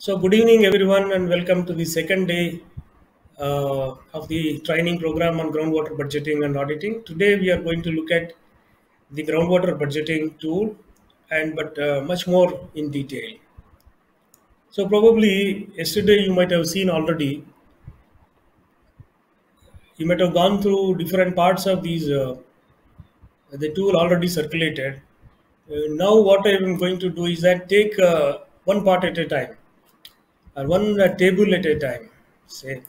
So, good evening, everyone, and welcome to the second day of the training program on groundwater budgeting and auditing. Today, we are going to look at the groundwater budgeting tool, and but much more in detail. So, probably yesterday you might have seen already. You might have gone through different parts of these. The tool already circulated. Now, what I am going to do is that take one part at a time, or one table at a time, say,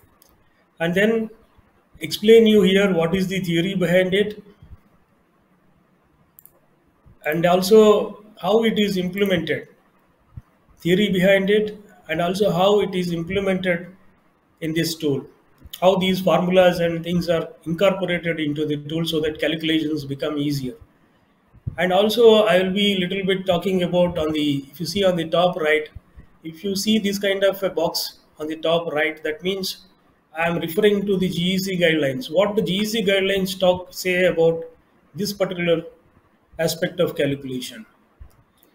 and then explain you here what is the theory behind it and also how it is implemented, theory behind it, and also how it is implemented in this tool, how these formulas and things are incorporated into the tool so that calculations become easier. And also I will be little bit talking about on the, if you see on the top right, if you see this kind of a box on the top right, that means I am referring to the GEC guidelines, what the GEC guidelines talk say about this particular aspect of calculation.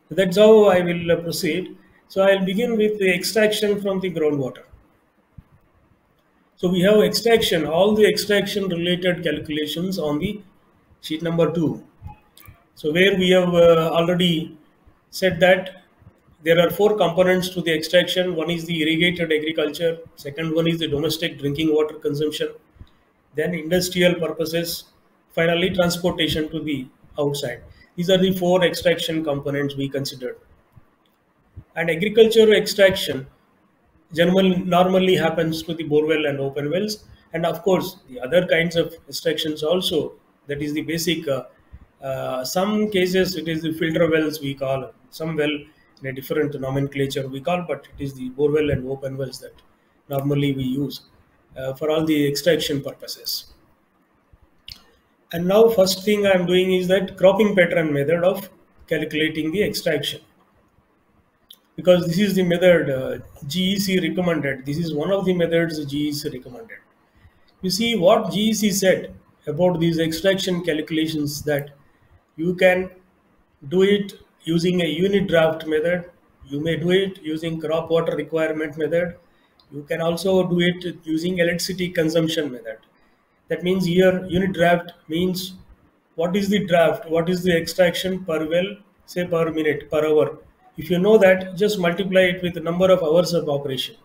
That's how I will proceed. So I'll begin with the extraction from the groundwater. So we have extraction, all the extraction related calculations on the sheet number 2. So where we have already said that there are four components to the extraction. One is the irrigated agriculture. Second one is the domestic drinking water consumption. Then industrial purposes. Finally, transportation to the outside. These are the four extraction components we considered. And agriculture extraction normally happens to the borewell and open wells, and of course the other kinds of extractions also. That is the basic. Some cases it is the filter wells we call, some well in a different nomenclature we call, but it is the borewell and open wells that normally we use for all the extraction purposes. And now first thing I am doing is that cropping pattern method of calculating the extraction, because this is the method GEC recommended. This is one of the methods GEC recommended. You see what GEC said about these extraction calculations, that you can do it using a unit draft method. You may do it using crop water requirement method. You can also do it using electricity consumption method. That means here unit draft means what is the draft, what is the extraction per well, say per minute, per hour. If you know that, just multiply it with the number of hours of operation.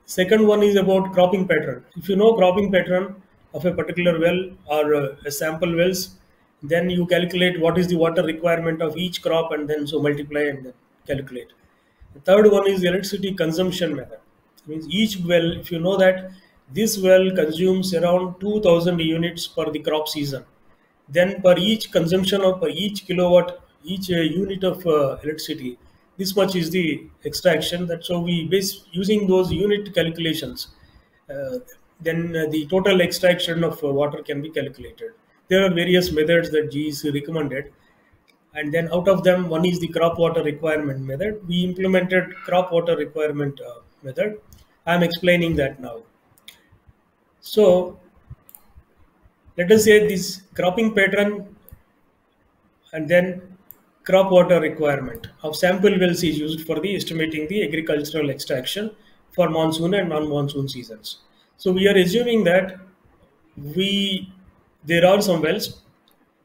Second one is about cropping pattern. If you know cropping pattern of a particular well or a sample wells, then you calculate what is the water requirement of each crop and then so multiply and then calculate. The third one is the electricity consumption method. It means each well, if you know that this well consumes around 2000 units per the crop season, then per each consumption of per each kilowatt, each unit of electricity, this much is the extraction. That's how we base using those unit calculations. Then the total extraction of water can be calculated. There are various methods that GEC recommended, and then out of them, one is the crop water requirement method. We implemented crop water requirement method. I am explaining that now. So let us say this cropping pattern and then crop water requirement of sample wells is used for the estimating the agricultural extraction for monsoon and non-monsoon seasons. So we are assuming that there are some wells,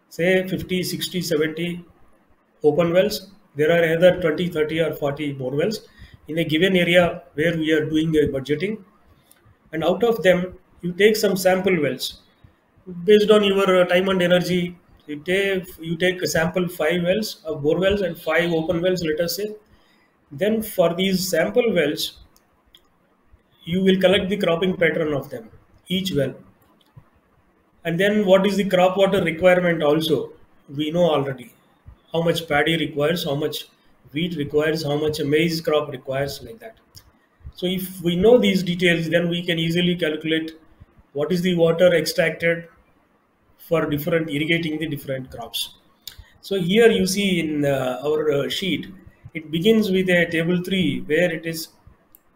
say 50, 60, 70 open wells. There are either 20, 30 or 40 bore wells in a given area where we are doing a budgeting. And out of them, you take some sample wells. Based on your time and energy, you take a sample 5 wells of bore wells and 5 open wells, let us say. Then for these sample wells, you will collect the cropping pattern of them, each well. And then what is the crop water requirement also, we know already. How much paddy requires, how much wheat requires, how much a maize crop requires, like that. So if we know these details, then we can easily calculate what is the water extracted for different irrigating the different crops. So here you see in our sheet, it begins with a table 3 where it is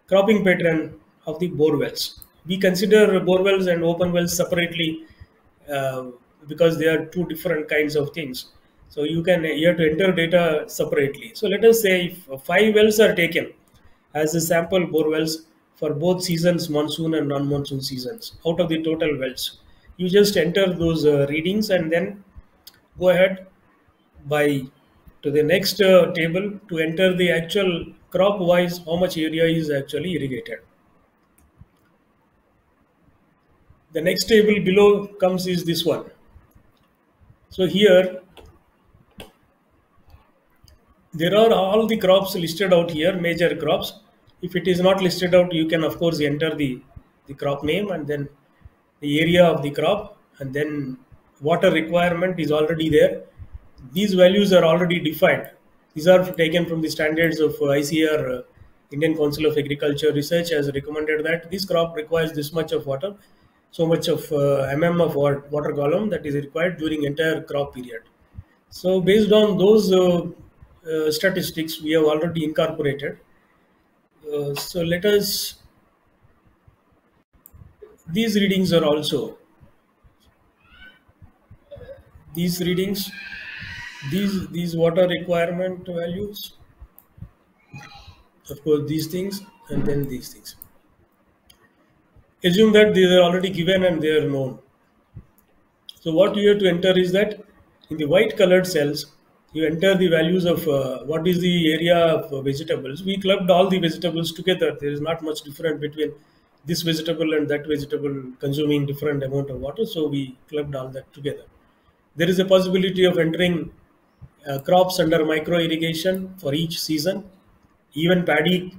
cropping pattern of the bore wells. We consider bore wells and open wells separately because they are two different kinds of things. So you have to enter data separately. So let us say if 5 wells are taken as a sample bore wells for both seasons, monsoon and non-monsoon seasons, out of the total wells. You just enter those readings and then go ahead by to the next table to enter the actual crop wise how much area is actually irrigated. The next table below comes is this one. So here there are all the crops listed out here, major crops. If it is not listed out, you can of course enter the crop name and then the area of the crop, and then water requirement is already there. These values are already defined. These are taken from the standards of ICR, Indian Council of Agriculture Research has recommended that this crop requires this much of water, so much of of water column that is required during entire crop period. So based on those statistics, we have already incorporated. So let us. These readings are also these readings. These water requirement values. Of course, these things and then these things. Assume that these are already given and they are known. So what you have to enter is that in the white colored cells, you enter the values of what is the area of vegetables. We clubbed all the vegetables together. There is not much difference between this vegetable and that vegetable consuming different amount of water. So we clubbed all that together. There is a possibility of entering crops under micro irrigation for each season. Even paddy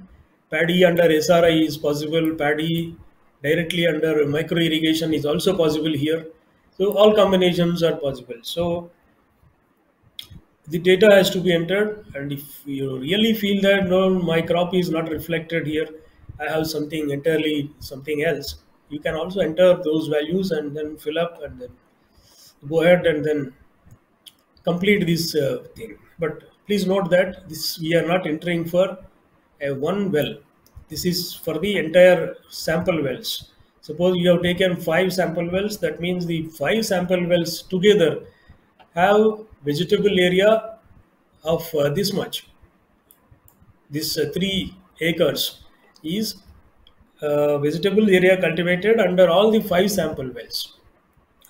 under SRI is possible. Paddy directly under micro irrigation is also possible here. So all combinations are possible. So the data has to be entered, and if you really feel that no, my crop is not reflected here, I have something entirely something else, you can also enter those values and then fill up and then go ahead and then complete this thing. But please note that this we are not entering for a one well. This is for the entire sample wells. Suppose you have taken 5 sample wells, that means the 5 sample wells together have vegetable area of this much. This 3 acres is vegetable area cultivated under all the 5 sample wells.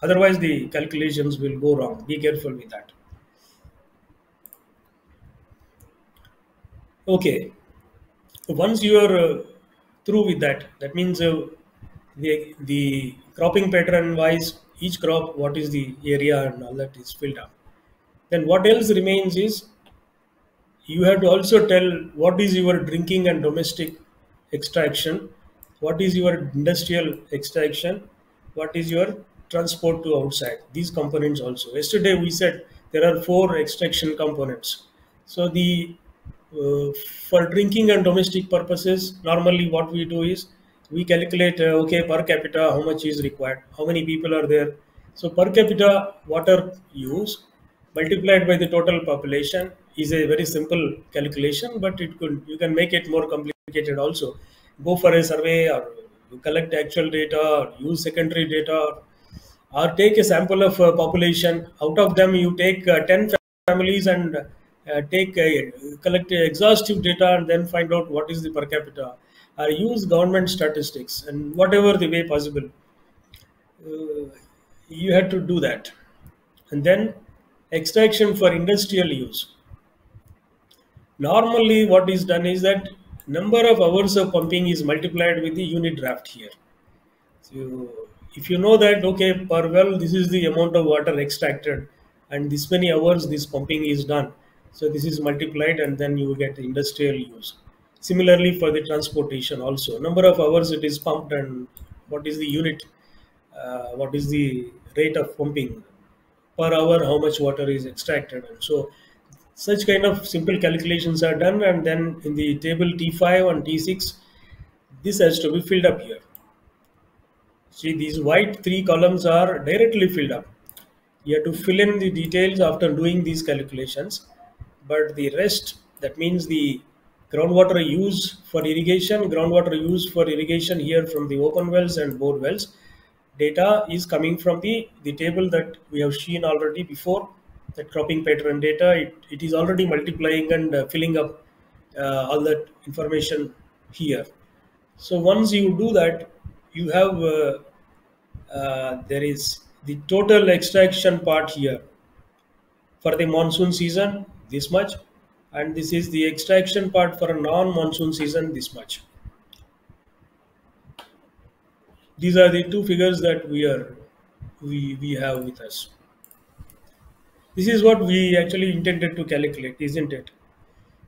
Otherwise, the calculations will go wrong. Be careful with that. Okay. Once you are through with that, that means the cropping pattern wise, each crop, what is the area and all that is filled up. Then what else remains is you have to also tell what is your drinking and domestic extraction, what is your industrial extraction, what is your transport to outside. These components also. Yesterday we said there are 4 extraction components. So the for drinking and domestic purposes, normally what we do is we calculate okay, per capita how much is required, how many people are there. So per capita water use multiplied by the total population is a very simple calculation, but you can make it more complicated also. Go for a survey or you collect actual data or use secondary data, or take a sample of population. Out of them you take 10 families and collect exhaustive data and then find out what is the per capita, or use government statistics, and whatever the way possible you had to do that. And then extraction for industrial use. Normally what is done is that number of hours of pumping is multiplied with the unit draft here. So if you know that okay, per well this is the amount of water extracted and this many hours this pumping is done, so this is multiplied and then you get industrial use. Similarly for the transportation also, number of hours it is pumped and what is the unit, what is the rate of pumping per hour, how much water is extracted, and so such kind of simple calculations are done, and then in the table T5 and T6 this has to be filled up here. See, these white 3 columns are directly filled up. You have to fill in the details after doing these calculations, but the rest, that means the groundwater use for irrigation, here from the open wells and bore wells, data is coming from the table that we have seen already before, that cropping pattern data. It is already multiplying and filling up all that information here. So once you do that, you have there is the total extraction part here for the monsoon season, this much, and this is the extraction part for a non-monsoon season, this much. These are the two figures that we have with us. This is what we actually intended to calculate, isn't it?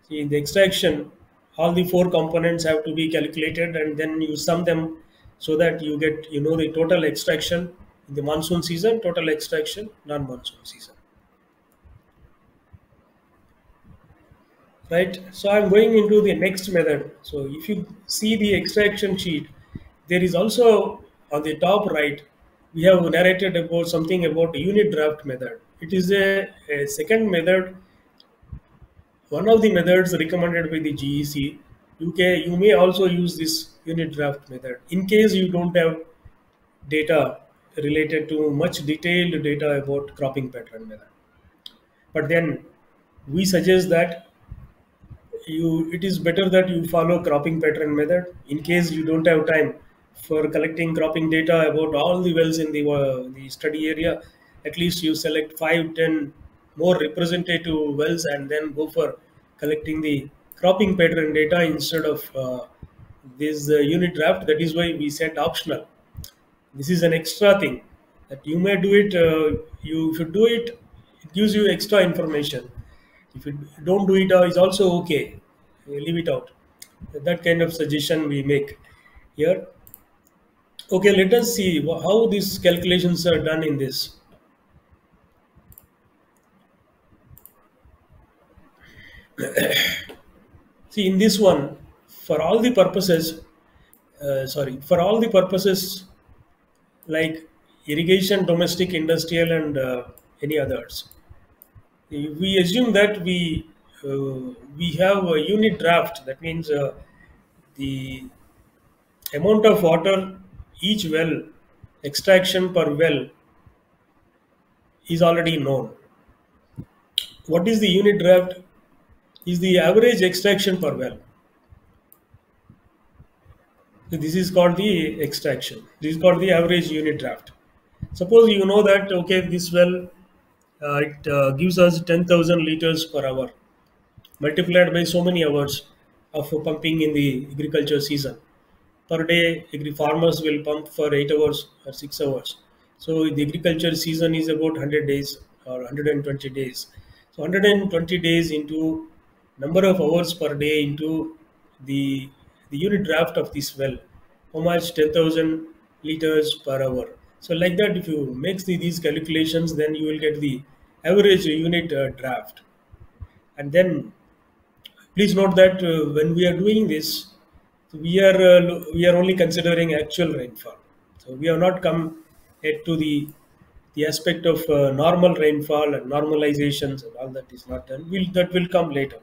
See, in the extraction, all the four components have to be calculated, and then you sum them so that you get, the total extraction in the monsoon season, total extraction non-monsoon season. Right? So I'm going into the next method. So if you see the extraction sheet, there is also on the top right, we have narrated about something about unit draft method. It is a second method, one of the methods recommended by the GEC. You may also use this unit draft method in case you don't have data related to much detailed data about cropping pattern method. But then we suggest that it is better that you follow cropping pattern method in case you don't have time for collecting cropping data about all the wells in the study area. At least you select 5, 10 more representative wells and then go for collecting the cropping pattern data instead of this unit draft. That is why we set optional. This is an extra thing that you may do it. You should do it. It gives you extra information. If you don't do it, it's also okay. Leave it out. That kind of suggestion we make here. Okay, let us see how these calculations are done in this. See, in this one, for all the purposes, for all the purposes like irrigation, domestic, industrial, and any others, we assume that we have a unit draft. That means the amount of water each well, extraction per well, is already known. What is the unit draft? Is the average extraction per well. So this is called the extraction. This is called the average unit draft. Suppose you know that okay, this well it gives us 10,000 liters per hour, multiplied by so many hours of pumping in the agriculture season. Per day, farmers will pump for 8 hours or 6 hours. So the agriculture season is about 100 days or 120 days. So 120 days into number of hours per day into the unit draft of this well. How much? 10,000 liters per hour. So like that, if you make these calculations, then you will get the average unit draft. And then please note that when we are doing this, we are only considering actual rainfall. So we have not come yet to the aspect of normal rainfall and normalizations and all that is not done. That will come later.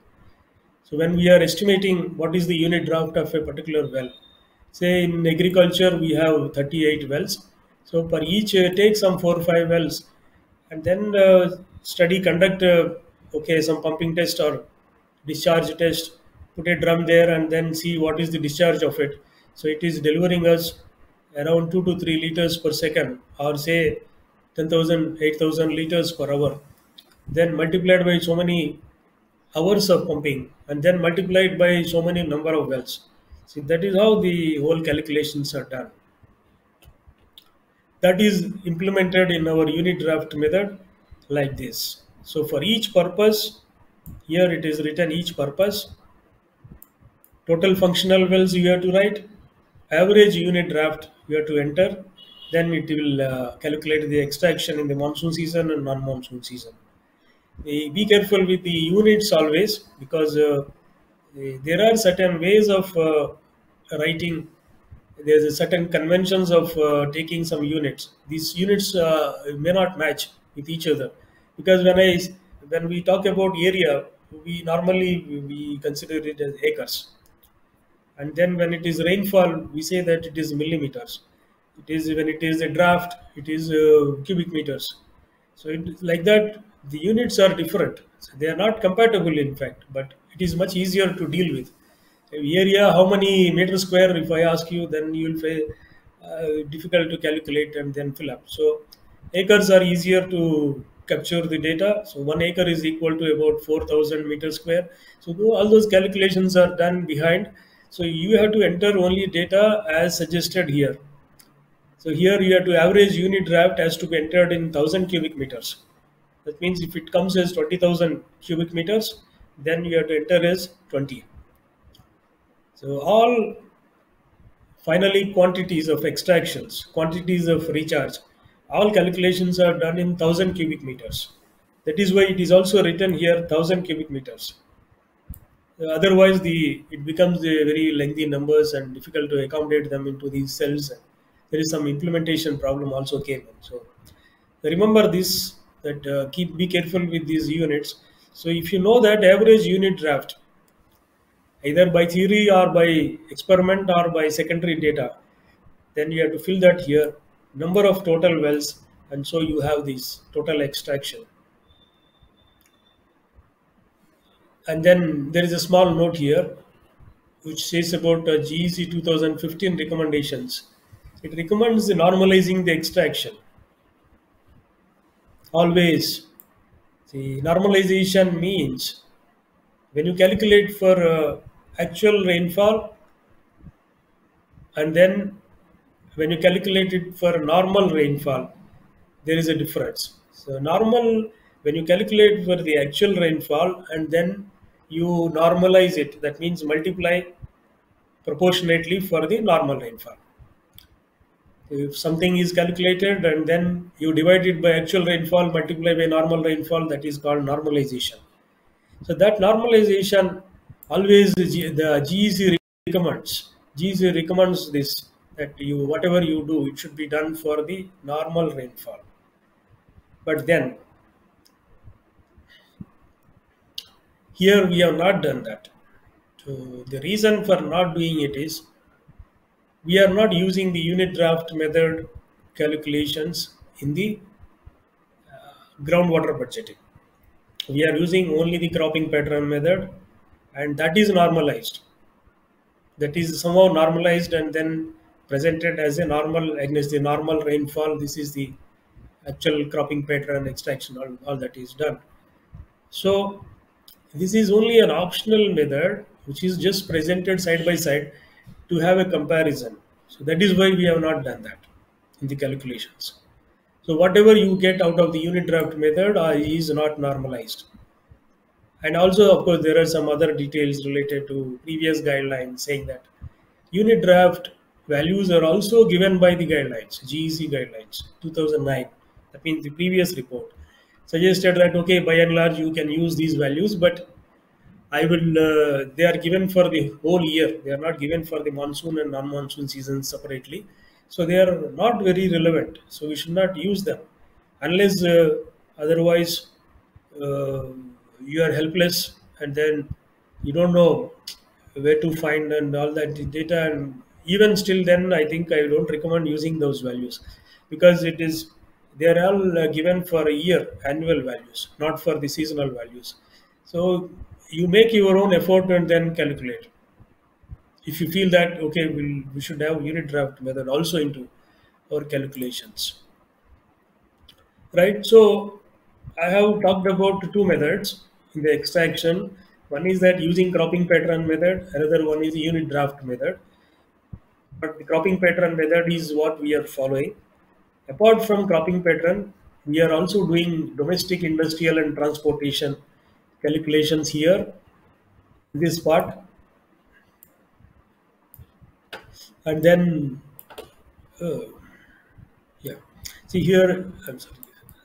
So when we are estimating what is the unit draft of a particular well, say in agriculture we have 38 wells. So per each take some 4 or 5 wells, and then conduct some pumping test or discharge test. Put a drum there and then see what is the discharge of it. So it is delivering us around 2 to 3 liters per second, or say 10,000, 8,000 liters per hour. Then multiplied by so many hours of pumping, and then multiplied by so many number of wells. See, that is how the whole calculations are done. That is implemented in our unit draft method like this. So for each purpose, here it is written each purpose. Total functional wells you have to write. Average unit draft you have to enter. Then it will calculate the extraction in the monsoon season and non-monsoon season. Be careful with the units always, because there are certain ways of writing. There's a certain conventions of taking some units. These units may not match with each other, because when we talk about area, we normally we consider it as acres, and then when it is rainfall, we say that it is millimeters. It is when it is a draft, it is cubic meters. So like that, the units are different. So they are not compatible, in fact, but it is much easier to deal with. area, how many meter square, if I ask you, then you will find difficult to calculate and then fill up. So acres are easier to capture the data. So 1 acre is equal to about 4,000 meters square. So all those calculations are done behind. So you have to enter only data as suggested here. So here you have to average unit draft has to be entered in 1,000 cubic meters. That means if it comes as 20,000 cubic meters, then you have to enter as 20. So all finally quantities of extractions, quantities of recharge, all calculations are done in 1,000 cubic meters. That is why it is also written here 1,000 cubic meters. Otherwise, it becomes a very lengthy numbers and difficult to accommodate them into these cells. There is some implementation problem also came in. So remember this, that be careful with these units. So if you know that average unit draft, either by theory or by experiment or by secondary data, then you have to fill that here, number of total wells, and so you have this total extraction. And then there is a small note here which says about GEC 2015 recommendations. It recommends normalizing the extraction. Always, the normalization means when you calculate for actual rainfall, and then when you calculate it for normal rainfall, there is a difference. So normal, when you calculate for the actual rainfall and then you normalize it, that means multiply proportionately for the normal rainfall. If something is calculated and then you divide it by actual rainfall, multiply by normal rainfall, that is called normalization. So that normalization always the GEC recommends. GEC recommends this, that you whatever you do, it should be done for the normal rainfall. But then here we have not done that. So the reason for not doing it is we are not using the unit draft method calculations in the groundwater budgeting. We are using only the cropping pattern method, and that is normalized. That is somehow normalized and then presented as a normal against the normal rainfall. This is the actual cropping pattern extraction, all that is done. So this is only an optional method which is just presented side by side to have a comparison. So that is why we have not done that in the calculations. So whatever you get out of the unit draft method is not normalized. And also, of course, there are some other details related to previous guidelines saying that unit draft values are also given by the guidelines, GEC guidelines, 2009. That means the previous report suggested that, okay, by and large, you can use these values, but they are given for the whole year. They are not given for the monsoon and non-monsoon seasons separately. So they are not very relevant. So we should not use them unless otherwise uh, you are helpless and then you don't know where to find and all that data. And even still then, I think I don't recommend using those values because they are all given for a year annual values, not for the seasonal values. So you make your own effort and then calculate. If you feel that okay, we should have unit draft method also into our calculations, right? So I have talked about two methods in the extraction. One is that using cropping pattern method. Another one is the unit draft method. But the cropping pattern method is what we are following. Apart from cropping pattern, we are also doing domestic, industrial, and transportation calculations here. This part, and then uh, yeah. See here, I'm sorry.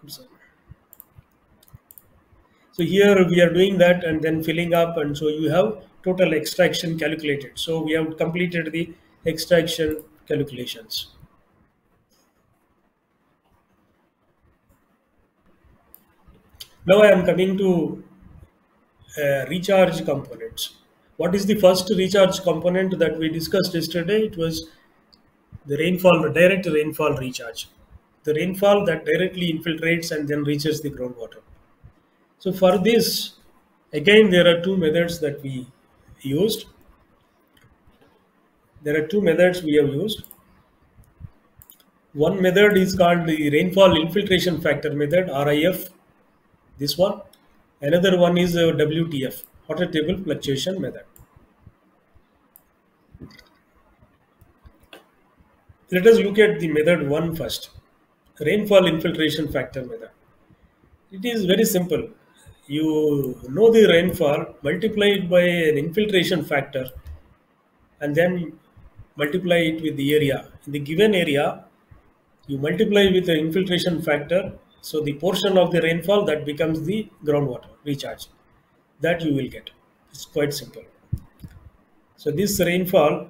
I'm sorry. So here we are doing that and then filling up, and so you have total extraction calculated. So we have completed the extraction calculations. Now I am coming to recharge components. What is the first recharge component that we discussed yesterday? It was the rainfall, the direct rainfall recharge. The rainfall that directly infiltrates and then reaches the groundwater. So for this, again, there are two methods that we used. There are two methods we have used. One method is called the rainfall infiltration factor method, RIF. This one. Another one is WTF, water table fluctuation method. Let us look at the method one first. Rainfall infiltration factor method. It is very simple. You know the rainfall, multiply it by an infiltration factor, and then multiply it with the area. In the given area, you multiply with the infiltration factor, so the portion of the rainfall that becomes the groundwater recharge. That you will get. It's quite simple. So this rainfall,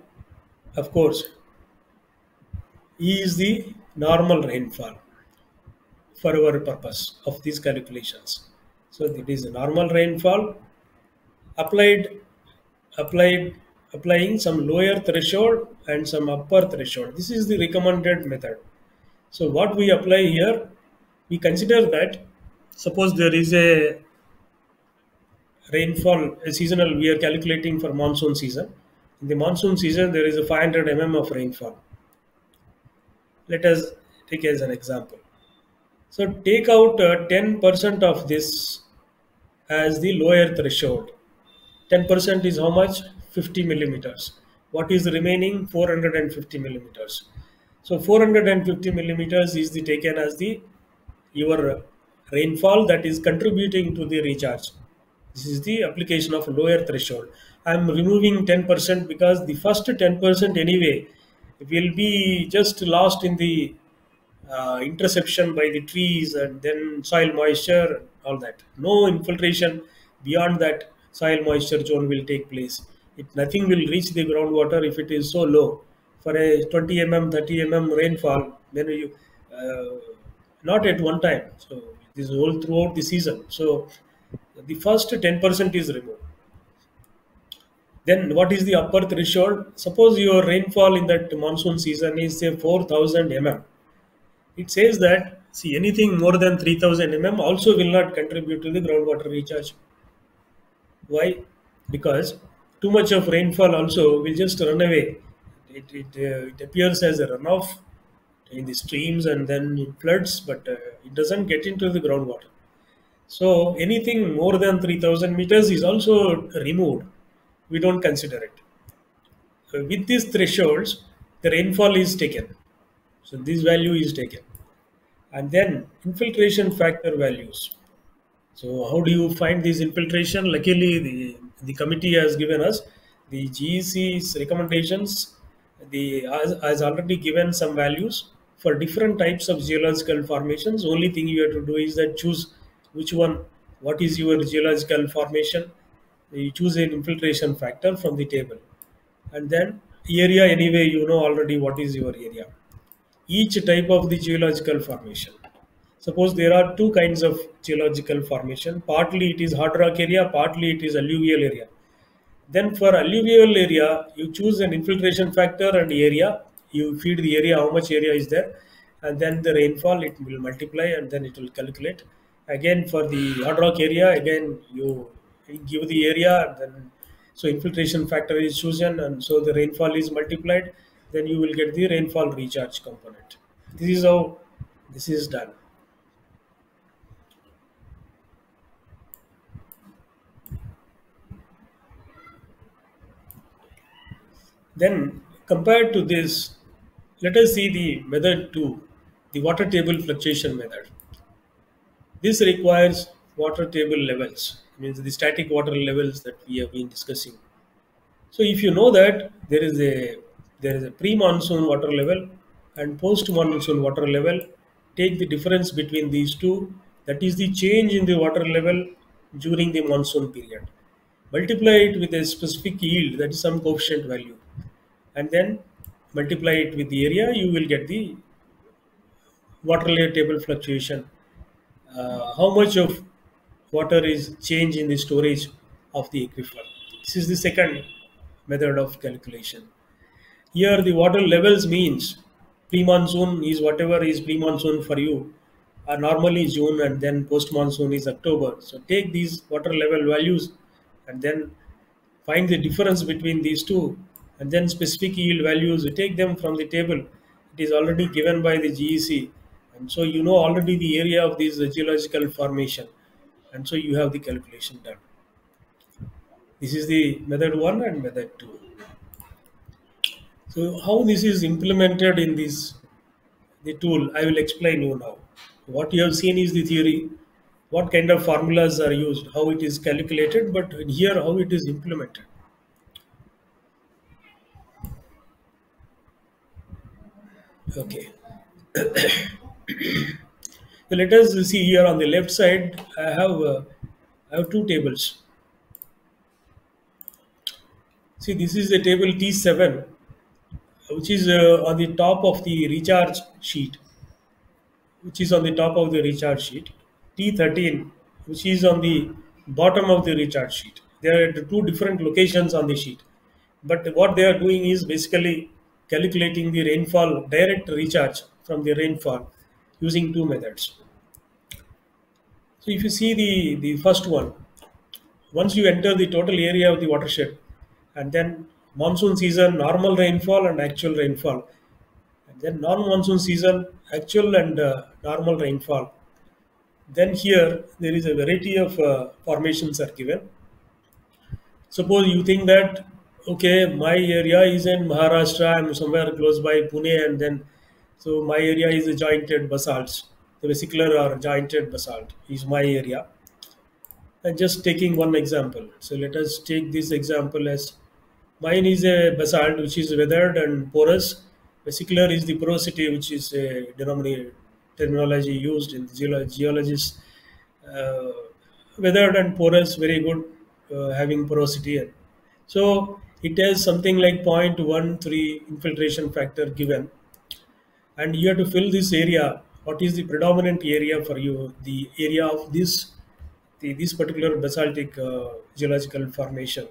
of course, is the normal rainfall for our purpose of these calculations. So it is a normal rainfall applied applied applying some lower threshold and some upper threshold. This is the recommended method. So what we apply here, we consider that suppose there is a rainfall, a seasonal, we are calculating for monsoon season. In the monsoon season, there is a 500 of rainfall. Let us take as an example. So take out 10% of this as the lower threshold. 10% is how much? 50 millimeters. What is the remaining? 450 millimeters. So 450 millimeters is the taken as the your rainfall that is contributing to the recharge. This is the application of lower threshold. I am removing 10% because the first 10% anyway will be just lost in the interception by the trees and then soil moisture, all that. No infiltration beyond that soil moisture zone will take place. Nothing will reach the groundwater if it is so low. For a 20 30 rainfall, then you not at one time. So this is all throughout the season. So the first 10% is removed. Then what is the upper threshold? Suppose your rainfall in that monsoon season is say 4,000 It says that see anything more than 3,000 also will not contribute to the groundwater recharge. Why? Because too much of rainfall also will just run away. It appears as a runoff in the streams and then it floods, but it doesn't get into the groundwater. So anything more than 3,000 meters is also removed. We don't consider it. With these thresholds, the rainfall is taken. So this value is taken. And then infiltration factor values. So how do you find this infiltration? Luckily, the committee has given us the GEC's recommendations. Has already given some values for different types of geological formations. Only thing you have to do is that choose which one, what is your geological formation. You choose an infiltration factor from the table. And then area, anyway, you know already what is your area. Each type of the geological formation. Suppose there are two kinds of geological formation. Partly it is hard rock area, partly it is alluvial area. Then for alluvial area, you choose an infiltration factor and area. You feed the area, how much area is there, and then the rainfall, it will multiply and then it will calculate. Again for the hard rock area, again you give the area, and then so infiltration factor is chosen, and so the rainfall is multiplied. Then you will get the rainfall recharge component. This is how this is done. Then, compared to this, let us see the method 2, the water table fluctuation method. This requires water table levels, means the static water levels that we have been discussing. So, if you know that there is a pre-monsoon water level and post-monsoon water level, take the difference between these two. That is the change in the water level during the monsoon period. Multiply it with a specific yield, that is some coefficient value, and then multiply it with the area, you will get the water layer table fluctuation. How much of water is changed in the storage of the aquifer. This is the second method of calculation. Here the water levels means pre-monsoon is whatever is pre-monsoon for you. Normally June and then post-monsoon is October. So take these water level values and then find the difference between these two and then specific yield values, you take them from the table. It is already given by the GEC, and so you know already the area of this geological formation, and so you have the calculation done. This is the method 1 and method 2. So how this is implemented in this the tool, I will explain you now. What you have seen is the theory, what kind of formulas are used, how it is calculated, but here how it is implemented. Okay. So let us see here on the left side. I have two tables. See, this is the table T7, which is on the top of the recharge sheet, which is on the top of the recharge sheet. T13, which is on the bottom of the recharge sheet. There are two different locations on the sheet. But what they are doing is basically calculating the rainfall, direct recharge from the rainfall using two methods. So if you see the first one, once you enter the total area of the watershed, and then monsoon season, normal rainfall and actual rainfall, and then non-monsoon season, actual and normal rainfall. Then here there is a variety of formations are given. Suppose you think that, okay, my area is in Maharashtra, I'm somewhere close by Pune, and then so my area is a jointed basalts. The vesicular or jointed basalt is my area. And just taking one example. So let us take this example as mine is a basalt which is weathered and porous. Vesicular is the porosity, which is a terminology used in geologists. Uh, Weathered and porous, very good, having porosity. So it has something like 0.13 infiltration factor given, and you have to fill this area. What is the predominant area for you? The area of this particular basaltic geological formation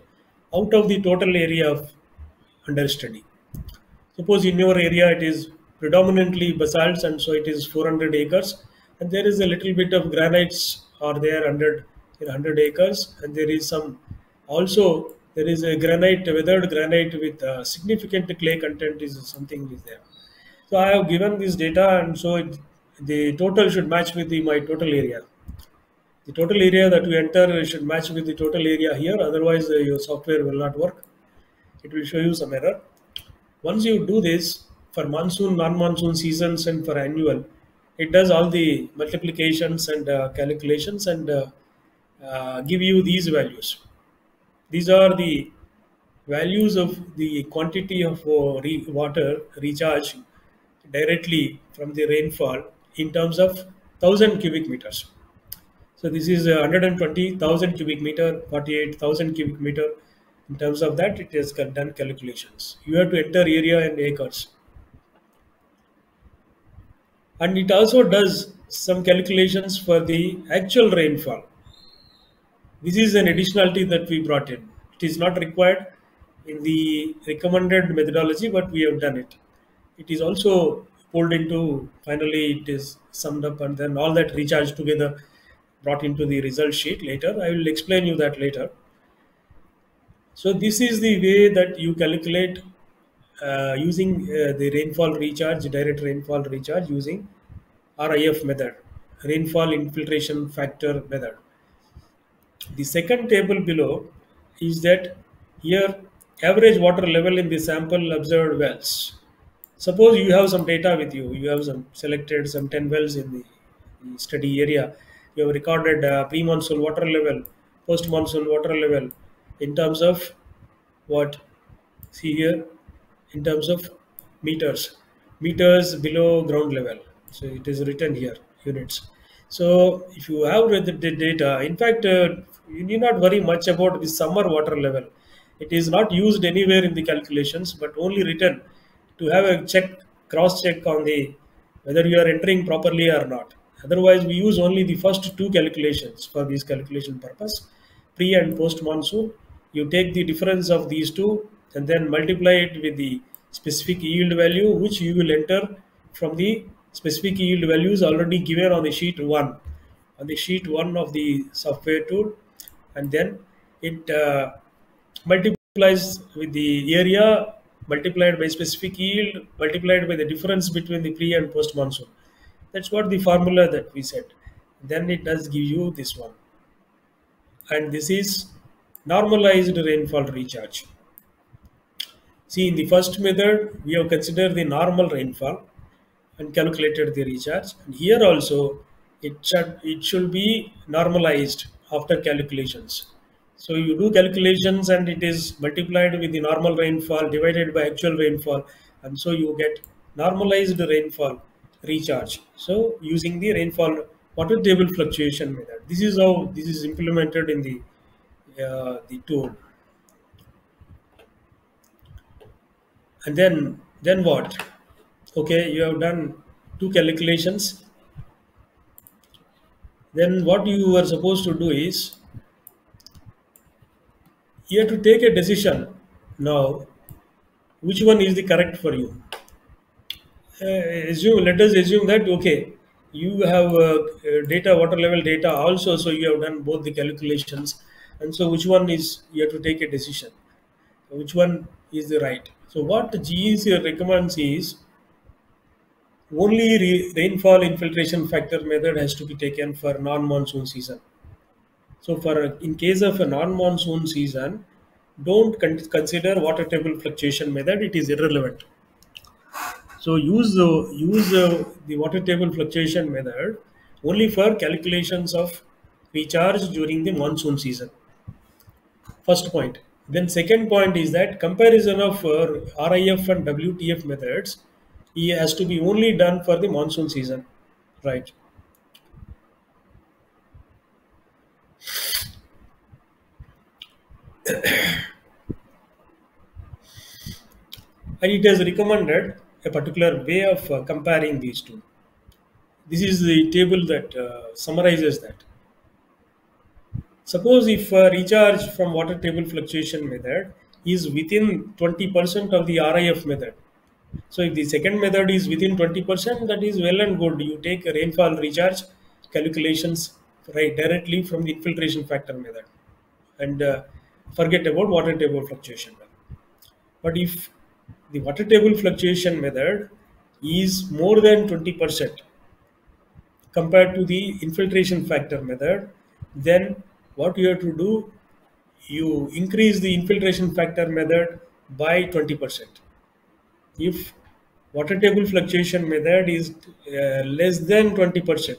out of the total area of under study. Suppose in your area it is predominantly basalts, and so it is 400 acres, and there is a little bit of granites are there 100 acres, and there is some also there is a granite, weathered granite with significant clay content is something is there. So I have given this data, and so the total should match with my total area. The total area that we enter should match with the total area here, otherwise your software will not work. It will show you some error. Once you do this for monsoon, non-monsoon seasons, and for annual, it does all the multiplications and calculations, and give you these values. These are the values of the quantity of water recharge directly from the rainfall in terms of 1000 cubic meters. So this is 120,000 cubic meter, 48,000 cubic meter. In terms of that, it has done calculations. You have to enter area in acres. And it also does some calculations for the actual rainfall. This is an additionality that we brought in. It is not required in the recommended methodology, but we have done it. It is also pulled into, finally it is summed up, and then all that recharged together brought into the result sheet later. I will explain you that later. So this is the way that you calculate using the rainfall recharge, direct rainfall recharge using RIF method, rainfall infiltration factor method. The second table below is that here average water level in the sample observed wells. Suppose you have some data with you, you have some selected some 10 wells in the study area. You have recorded pre-monsoon water level, post-monsoon water level in terms of what? See here, in terms of meters below ground level. So it is written here, units. So if you have read the data, in fact, you need not worry much about the summer water level. It is not used anywhere in the calculations, but only written to have a cross check on the whether you are entering properly or not. Otherwise, we use only the first two calculations for this calculation purpose, pre and post monsoon. You take the difference of these two and then multiply it with the specific yield value, which you will enter from the specific yield values already given on the sheet 1, on the sheet 1 of the software tool, and then it multiplies with the area multiplied by specific yield multiplied by the difference between the pre and post monsoon. That's what the formula that we said. Then it does give you this one. And this is normalized rainfall recharge. See, in the first method, we have considered the normal rainfall and calculated the recharge. And here also, it should be normalized after calculations. So you do calculations and it is multiplied with the normal rainfall divided by actual rainfall, and so you get normalized rainfall recharge. So using the rainfall water table fluctuation method, this is how this is implemented in the tool. And then what? Okay, you have done two calculations. Then what you are supposed to do is you have to take a decision now. Which one is the correct for you? Let us assume that okay, you have data, water level data also, so you have done both the calculations, and so which one is you have to take a decision. Which one is the right? So what GEC recommends is only rainfall infiltration factor method has to be taken for non-monsoon season. So for in case of a non-monsoon season, don't consider water table fluctuation method. It is irrelevant. So use the water table fluctuation method only for calculations of recharge during the monsoon season. First point. Then second point is that comparison of RIF and WTF methods has to be only done for the monsoon season, right? And it has recommended a particular way of comparing these two. This is the table that summarizes that. Suppose if recharge from water table fluctuation method is within 20% of the RIF method. So if the second method is within 20%, that is well and good. You take a rainfall recharge calculations right directly from the infiltration factor method and forget about water table fluctuation method. But if the water table fluctuation method is more than 20% compared to the infiltration factor method, then what you have to do, you increase the infiltration factor method by 20%. If water table fluctuation method is less than 20%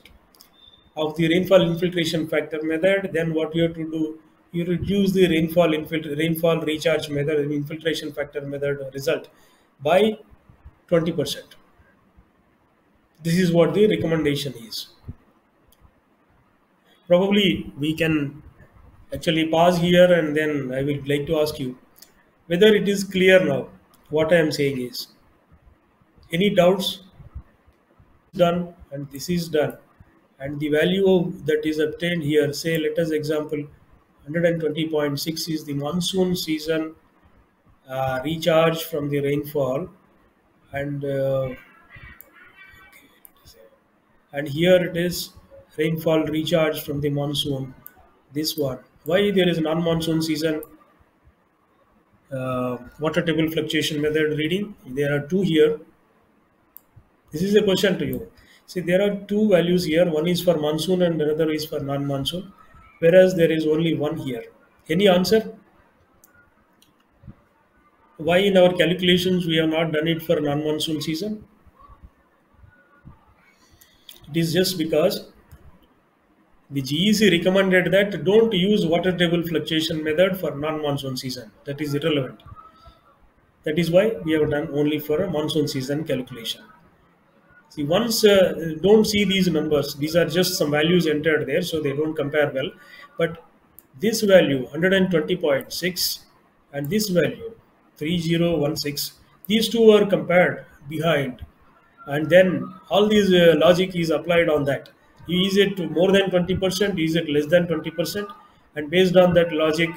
of the rainfall infiltration factor method, then what you have to do, you reduce the rainfall recharge method and infiltration factor method result by 20%. This is what the recommendation is. Probably we can actually pause here, and then I will like to ask you whether it is clear now what I am saying is. Any doubts? Done, and this is done, and the value that is obtained here, say let us example 120.6 is the monsoon season recharge from the rainfall, and and here it is rainfall recharge from the monsoon, this one. Why there is non-monsoon season water table fluctuation method reading? There are two here. This is a question to you. See, there are two values here. One is for monsoon and another is for non-monsoon, whereas there is only one here. Any answer? Why in our calculations we have not done it for non-monsoon season? It is just because the GEC recommended that don't use water table fluctuation method for non-monsoon season. That is irrelevant. That is why we have done only for a monsoon season calculation. See, once don't see these numbers. These are just some values entered there, so they don't compare well. But this value 120.6 and this value 3016, these two are compared behind, and then all these logic is applied on that. Is it more than 20%? Is it less than 20%? And based on that logic,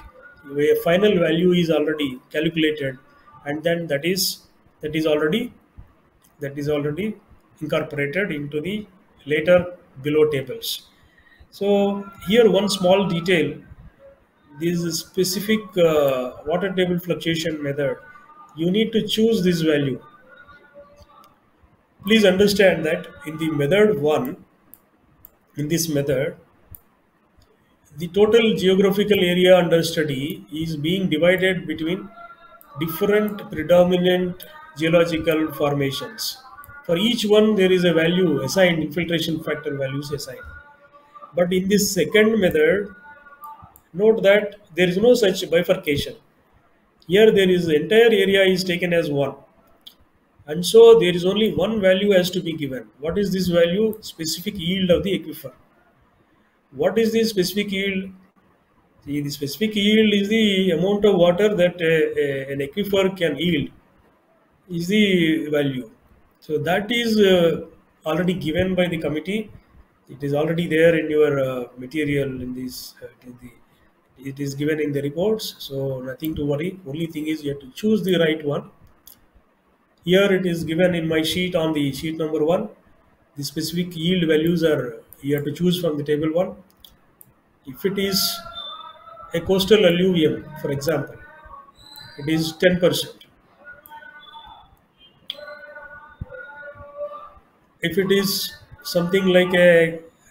a final value is already calculated, and then that is already incorporated into the later below tables. So here one small detail, this specific water table fluctuation method you need to choose this value. Please understand that in the method 1, in this method, the total geographical area under study is being divided between different predominant geological formations. For each one, there is a value assigned, infiltration factor values assigned. But in this second method, note that there is no such bifurcation. Here, there is the entire area is taken as one, and so there is only one value has to be given. What is this value? Specific yield of the aquifer. What is the specific yield? The specific yield is the amount of water that an aquifer can yield, is the value. So that is already given by the committee. It is already there in your material in this. It is given in the reports. So nothing to worry. Only thing is you have to choose the right one. Here it is given in my sheet on the sheet number 1. The specific yield values are you have to choose from the table 1. If it is a coastal alluvium, for example, it is 10%. If it is something like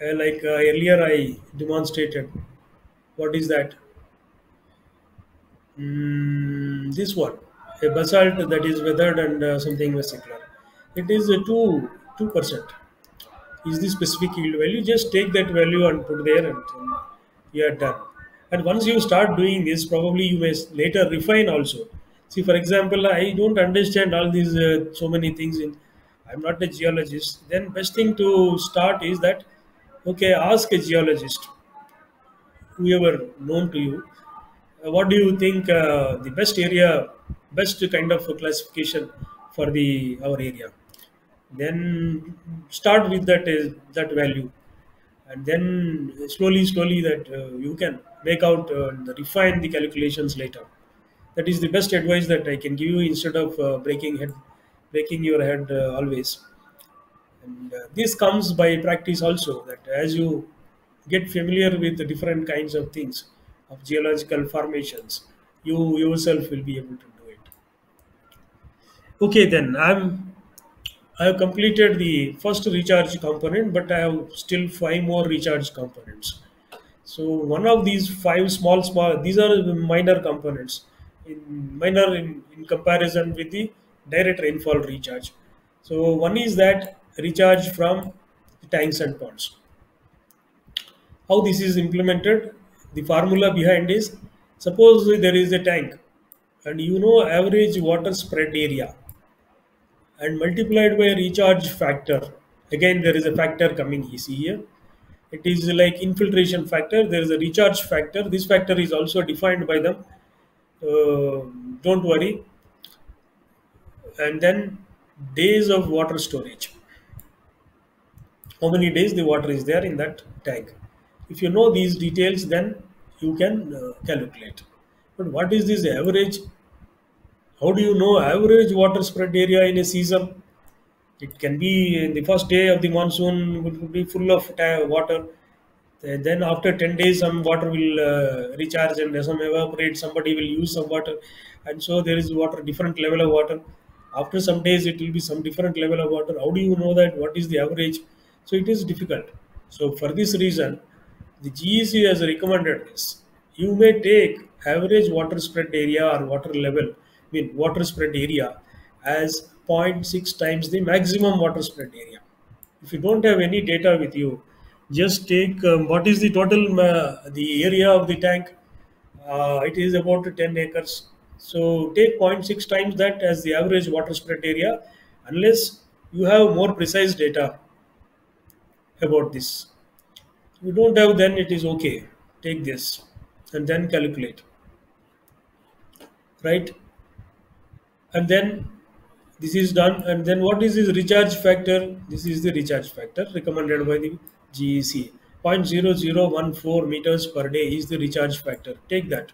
earlier I demonstrated, what is that? This one, a basalt that is weathered and something vesicular. It is a 2%. Is the specific yield value? Just take that value and put there, and you are done. And once you start doing this, probably you may later refine also. See, for example, I don't understand all these so many things. I'm not a geologist. Then best thing to start is that, okay, ask a geologist, whoever known to you, what do you think the best area, best kind of classification for the our area? Then start with that value, and then slowly that you can make out and refine the calculations later. That is the best advice that I can give you, instead of breaking your head always. And this comes by practice also, that as you get familiar with the different kinds of things of geological formations, you yourself will be able to do it. Okay, then I have completed the first recharge component, but I have still 5 more recharge components. So one of these five small, these are the minor components, in comparison with the direct rainfall recharge. So one is that recharge from the tanks and ponds. How this is implemented? The formula behind is, suppose there is a tank, and you know average water spread area, and multiplied by recharge factor. Again, there is a factor coming. You see here, it is like infiltration factor. There is a recharge factor. This factor is also defined by them. Uh, don't worry. And then days of water storage. How many days the water is there in that tank? If you know these details, then you can calculate. But what is this average? How do you know average water spread area in a season? It can be in the first day of the monsoon would be full of water. Then after 10 days, some water will recharge and some evaporate. Somebody will use some water, and so there is water, different level of water. After some days, it will be some different level of water. How do you know that? What is the average? So it is difficult. So for this reason, the GEC has recommended this. You may take average water spread area or water level, I mean water spread area, as zero point 0.6 times the maximum water spread area. If you don't have any data with you, just take what is the total the area of the tank. It is about 10 acres. So take zero point 0.6 times that as the average water spread area, unless you have more precise data about this. If you don't have, then it is okay. Take this and then calculate, right? And then this is done. And then what is this recharge factor? This is the recharge factor recommended by the GEC. 0.0014 meters per day is the recharge factor. Take that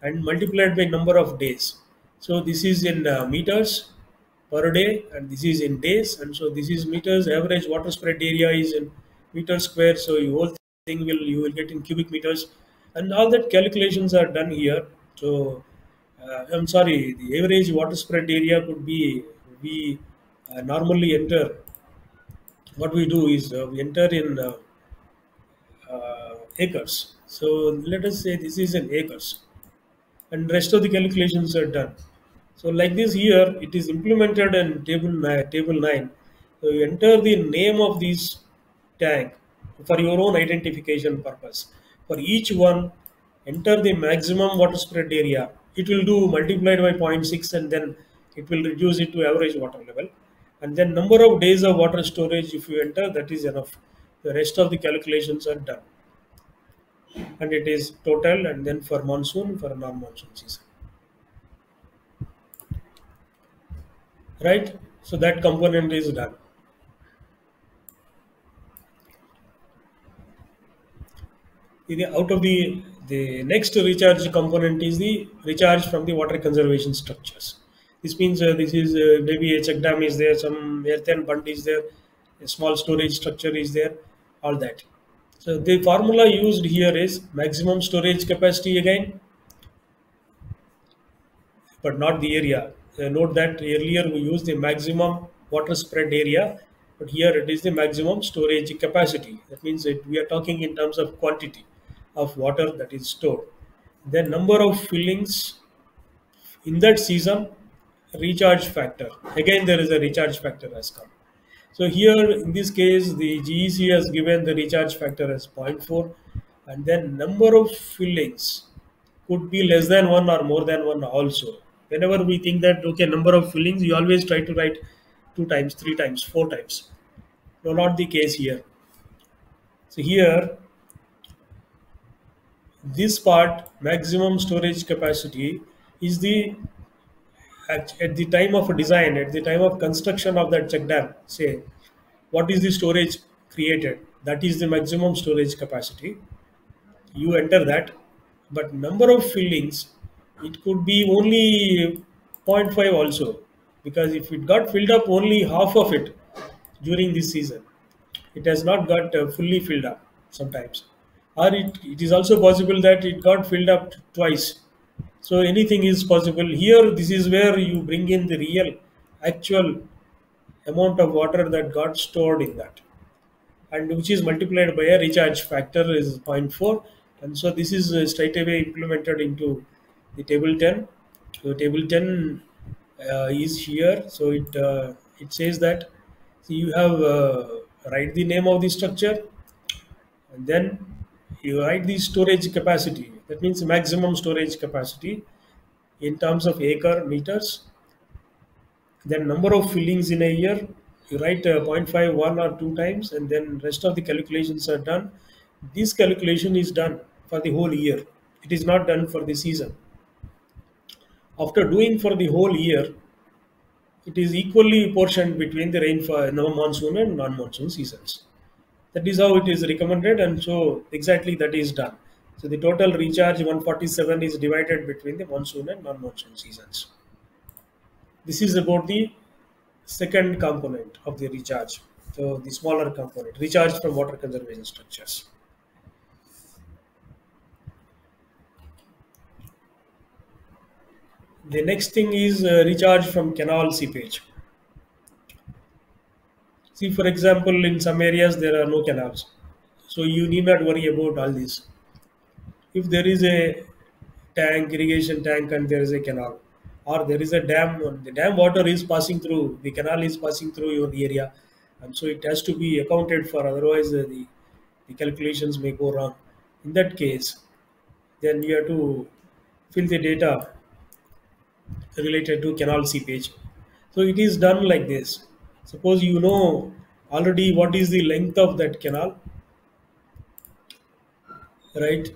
and multiplied by number of days. So this is in meters per day, and this is in days, and so this is meters. Average water spread area is in meters square. So you whole thing you will get in cubic meters, and all that calculations are done here. So I'm sorry, the average water spread area could be, we normally enter, what we do is we enter in acres. So let us say this is in acres, and rest of the calculations are done. So like this here, it is implemented in table 9. So you enter the name of this tank for your own identification purpose. For each one, enter the maximum water spread area. It will do multiplied by zero point 0.6, and then it will reduce it to average water level. And then number of days of water storage, if you enter, that is enough. The rest of the calculations are done. And it is total, and then for monsoon, for non-monsoon season. Right? So that component is done. Out of the next recharge component is the recharge from the water conservation structures. This means this is maybe a check dam is there, some earthen bund is there, a small storage structure is there, all that. So the formula used here is maximum storage capacity again, but not the area. Note that earlier we used the maximum water spread area, but here it is the maximum storage capacity. That means we are talking in terms of quantity of water that is stored. Then number of fillings in that season, recharge factor. Again, there is a recharge factor has come. So here in this case, the GEC has given the recharge factor as zero point 0.4, and then number of fillings could be less than one or more than one also. Whenever we think that okay, number of fillings, you always try to write 2 times, 3 times, 4 times. No, not the case here. So here, this part, maximum storage capacity, is the at the time of design, at the time of construction of that check dam, say what is the storage created, that is the maximum storage capacity. You enter that, but number of fillings, it could be only zero point 0.5 also, because if it got filled up only half of it during this season, it has not got fully filled up sometimes, or it is also possible that it got filled up twice. So anything is possible here. This is where you bring in the real actual amount of water that got stored in that, and which is multiplied by a recharge factor is zero point 0.4. And so this is straight away implemented into the table 10. So table 10 is here. So it says that, so you have write the name of the structure, and then you write the storage capacity. That means maximum storage capacity in terms of acre meters. Then number of fillings in a year, you write 0.5, 1 or 2 times, and then rest of the calculations are done. This calculation is done for the whole year. It is not done for the season. After doing for the whole year, it is equally portioned between the rainfall, monsoon and non-monsoon seasons. That is how it is recommended, and so exactly that is done. So the total recharge 147 is divided between the monsoon and non-monsoon seasons. This is about the second component of the recharge. So the smaller component, recharge from water conservation structures. The next thing is recharge from canal seepage. See, for example, in some areas there are no canals, so you need not worry about all this. If there is a tank, irrigation tank, and there is a canal, or there is a dam, the dam water is passing through, the canal is passing through your area, and so it has to be accounted for. Otherwise, the calculations may go wrong. In that case, then you have to fill the data related to canal seepage. So it is done like this. Suppose you know already what is the length of that canal, right?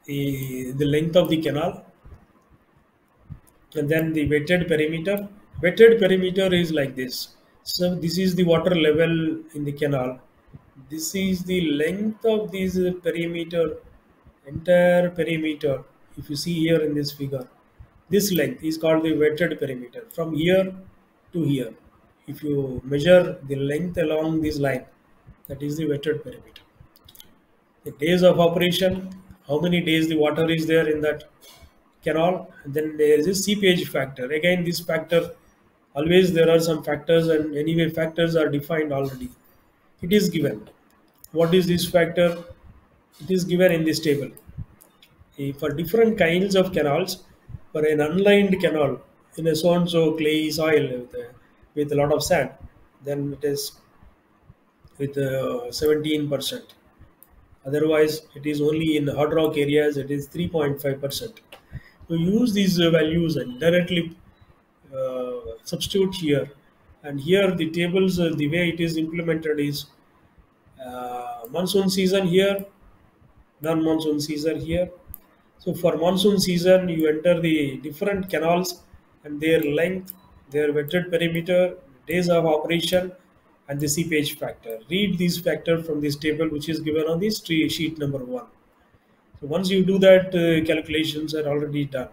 The length of the canal, and then the wetted perimeter. Wetted perimeter is like this. So this is the water level in the canal. This is the length of this perimeter, entire perimeter. If you see here in this figure, this length is called the wetted perimeter from here to here. If you measure the length along this line, that is the wetted perimeter. The days of operation, how many days the water is there in that canal. And then there is a seepage factor. Again, this factor, always there are some factors, and anyway factors are defined already. It is given. What is this factor? It is given in this table. For different kinds of canals, for an unlined canal in a so and so clay soil with a lot of sand, then it is with 17%. Otherwise, it is only in hard rock areas, it is 3.5%. To use these values and directly substitute here. And here the tables, the way it is implemented is monsoon season here, non-monsoon season here. So for monsoon season, you enter the different canals and their length, their wetted perimeter, days of operation, and the seepage factor. Read these factors from this table, which is given on this sheet number 1. So once you do that, calculations are already done.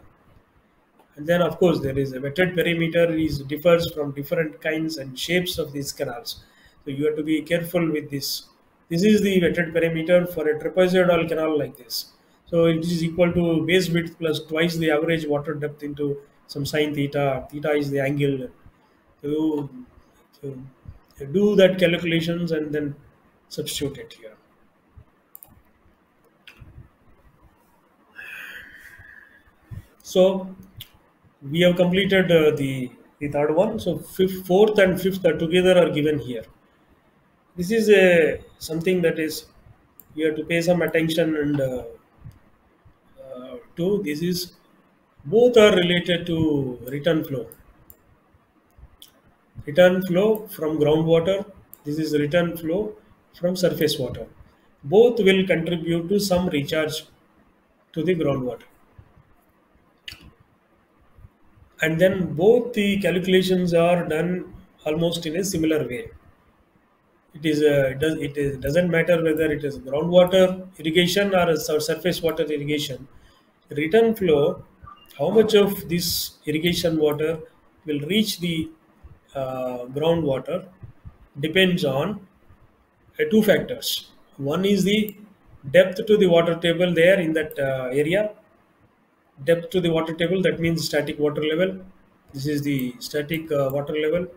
And then, of course, there is a wetted perimeter is differs from different kinds and shapes of these canals. So you have to be careful with this. This is the wetted perimeter for a trapezoidal canal like this. So it is equal to base width plus twice the average water depth into some sine theta. Theta is the angle. So, so do that calculations and then substitute it here. So we have completed the third one. So fifth, fourth and fifth are together are given here. This is a something that is you have to pay some attention and to. This is both are related to return flow. Return flow from groundwater. This is return flow from surface water. Both will contribute to some recharge to the groundwater. And then both the calculations are done almost in a similar way. It doesn't matter whether it is groundwater irrigation or a surface water irrigation. Return flow, how much of this irrigation water will reach the groundwater depends on two factors. One is the depth to the water table there in that area. Depth to the water table, that means static water level. This is the static water level.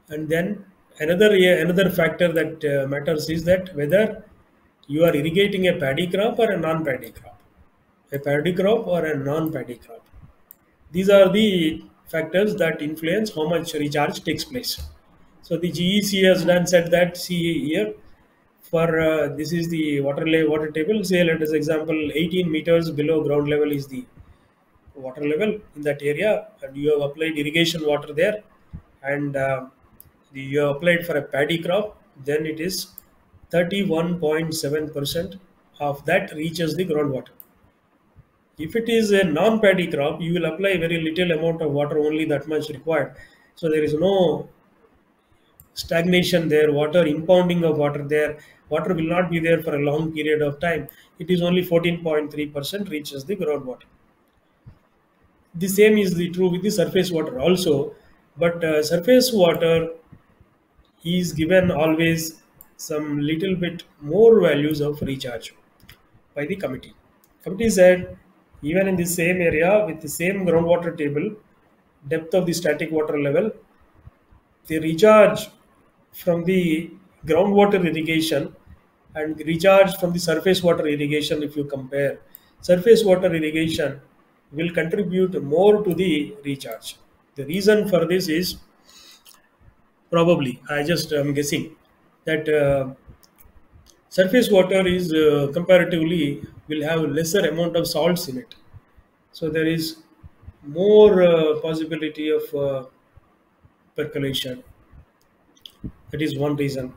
And then another factor that matters is that whether you are irrigating a paddy crop or a non-paddy crop, a paddy crop or a non-paddy crop. These are the factors that influence how much recharge takes place. So the GEC has done said that, see here, for this is the water table. Say let us example 18 meters below ground level is the water level in that area, and you have applied irrigation water there, and you have applied for a paddy crop, then it is 31.7% of that reaches the groundwater. If it is a non-paddy crop, you will apply very little amount of water, only that much required. So there is no stagnation there, water impounding of water there. Water will not be there for a long period of time. It is only 14.3% reaches the groundwater. The same is true with the surface water also, but surface water is given always some little bit more values of recharge by the committee. Committee said even in the same area with the same groundwater table, depth of the static water level, the recharge from the groundwater irrigation and recharge from the surface water irrigation, if you compare, surface water irrigation will contribute more to the recharge. The reason for this is probably, I just am guessing, that surface water is comparatively will have lesser amount of salts in it. So there is more possibility of percolation. That is one reason.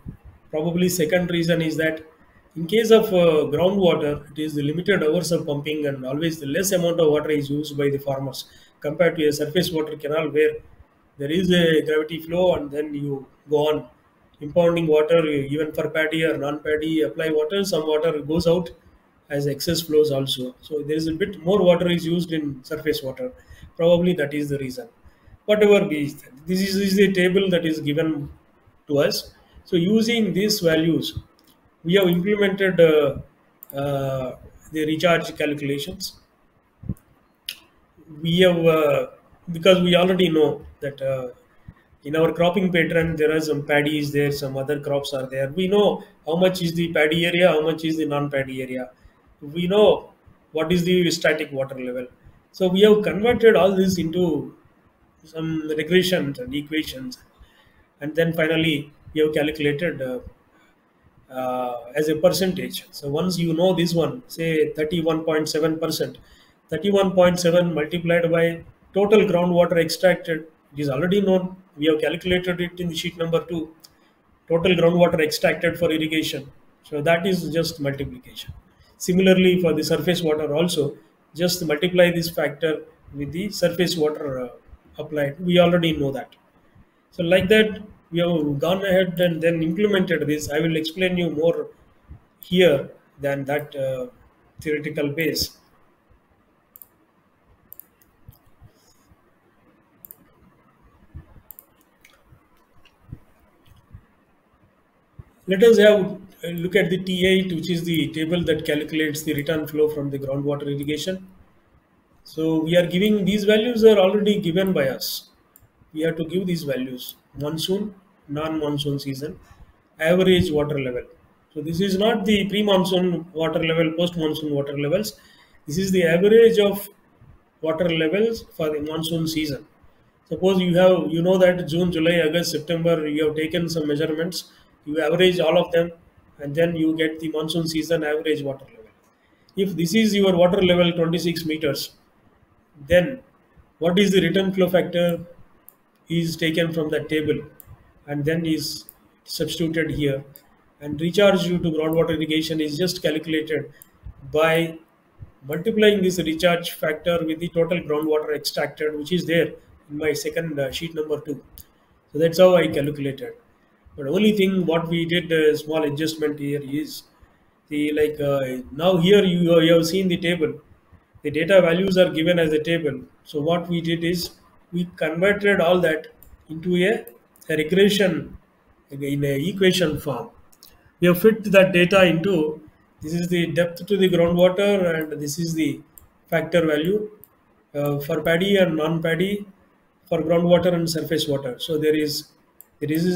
Probably second reason is that in case of groundwater, it is the limited hours of pumping and always the less amount of water is used by the farmers compared to a surface water canal where there is a gravity flow and then you go on impounding water even for paddy or non-paddy apply water. Some water goes out as excess flows also. So there is a bit more water is used in surface water. Probably that is the reason. Whatever be, this is the table that is given to us. So using these values, we have implemented uh, the recharge calculations. We have because we already know that in our cropping pattern there are some paddies there, some other crops are there. We know how much is the paddy area, how much is the non-paddy area. We know what is the static water level. So we have converted all this into some regressions and equations, and then finally we have calculated as a percentage. So once you know this one, say 31.7%, 31.7 multiplied by total groundwater extracted, it is already known. We have calculated it in the sheet number 2, total groundwater extracted for irrigation. So that is just multiplication. Similarly, for the surface water also, just multiply this factor with the surface water applied. We already know that. So like that, we have gone ahead and then implemented this. I will explain you more here than that theoretical base. Let us have a look at the T8, which is the table that calculates the return flow from the groundwater irrigation. So we are giving these values are already given by us. We have to give these values: monsoon, non-monsoon season, average water level. So this is not the pre-monsoon water level, post-monsoon water levels. This is the average of water levels for the monsoon season. Suppose you know that June, July, August, September, you have taken some measurements, you average all of them, and then you get the monsoon season average water level. If this is your water level 26 meters, then what is the return flow factor is taken from that table and then is substituted here, and recharge due to groundwater irrigation is just calculated by multiplying this recharge factor with the total groundwater extracted, which is there in my second sheet number 2. So that's how I calculated. But only thing what we did a small adjustment here is the like now here you have seen the table. The data values are given as a table. So what we did is we converted all that into a regression in a equation form. We have fit that data into, this is the depth to the groundwater and this is the factor value for paddy and non-paddy, for groundwater and surface water. So there is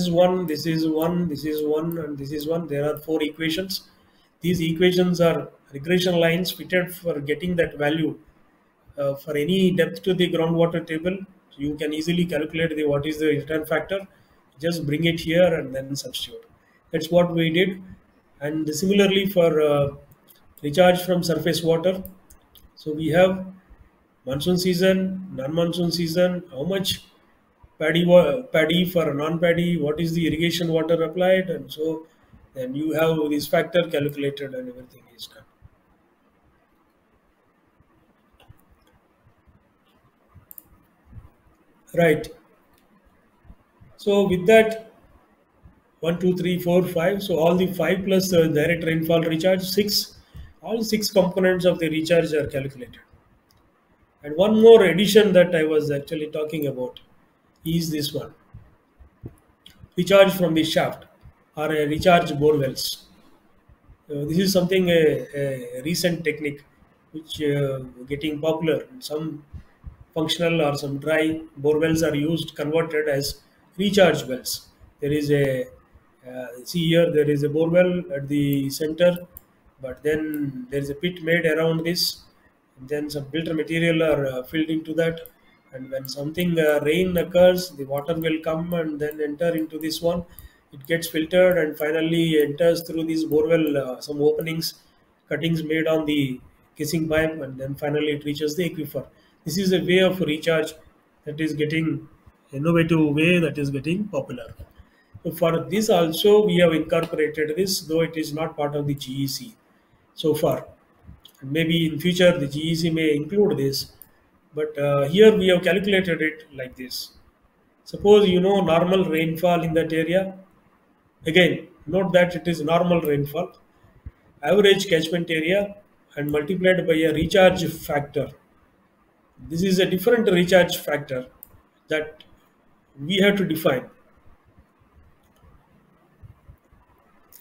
one, this is one, this is one, and this is one. There are 4 equations. These equations are regression lines fitted for getting that value for any depth to the groundwater table. You can easily calculate the what is the return factor. Just bring it here and then substitute. That's what we did. And similarly for recharge from surface water. So we have monsoon season, non-monsoon season, how much paddy for non-paddy, what is the irrigation water applied, and so then you have this factor calculated and everything is done. Right. So with that, one, two, three, four, five. So all the 5 plus direct rainfall recharge, 6. All 6 components of the recharge are calculated. And one more addition that I was actually talking about is this one: recharge from the shaft or a recharge bore wells. This is something a recent technique which getting popular. Some functional or some dry bore wells are used, converted as recharge wells. There is a see here there is a bore well at the center, but then there is a pit made around this. Then some filter material are filled into that, and when something rain occurs, the water will come and then enter into this one. It gets filtered and finally enters through these borewell, some openings, cuttings made on the kissing pipe, and then finally it reaches the aquifer. This is a way of recharge that is getting innovative way that is getting popular. So for this also we have incorporated this, though it is not part of the GEC so far. And maybe in future the GEC may include this, but here we have calculated it like this. Suppose you know normal rainfall in that area. Again, note that it is normal rainfall, average catchment area, and multiplied by a recharge factor. This is a different recharge factor that we have to define.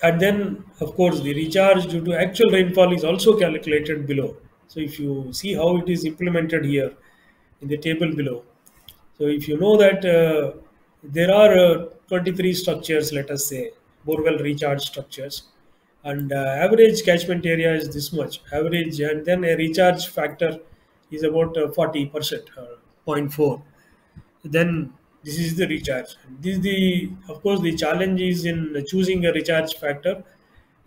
And then, of course, the recharge due to actual rainfall is also calculated below. So if you see how it is implemented here in the table below, so if you know that there are 23 structures, let us say, borewell recharge structures, and average catchment area is this much, average, and then a recharge factor is about 40%, 0.4. Then this is the recharge. This is the, of course, the challenge is in choosing a recharge factor.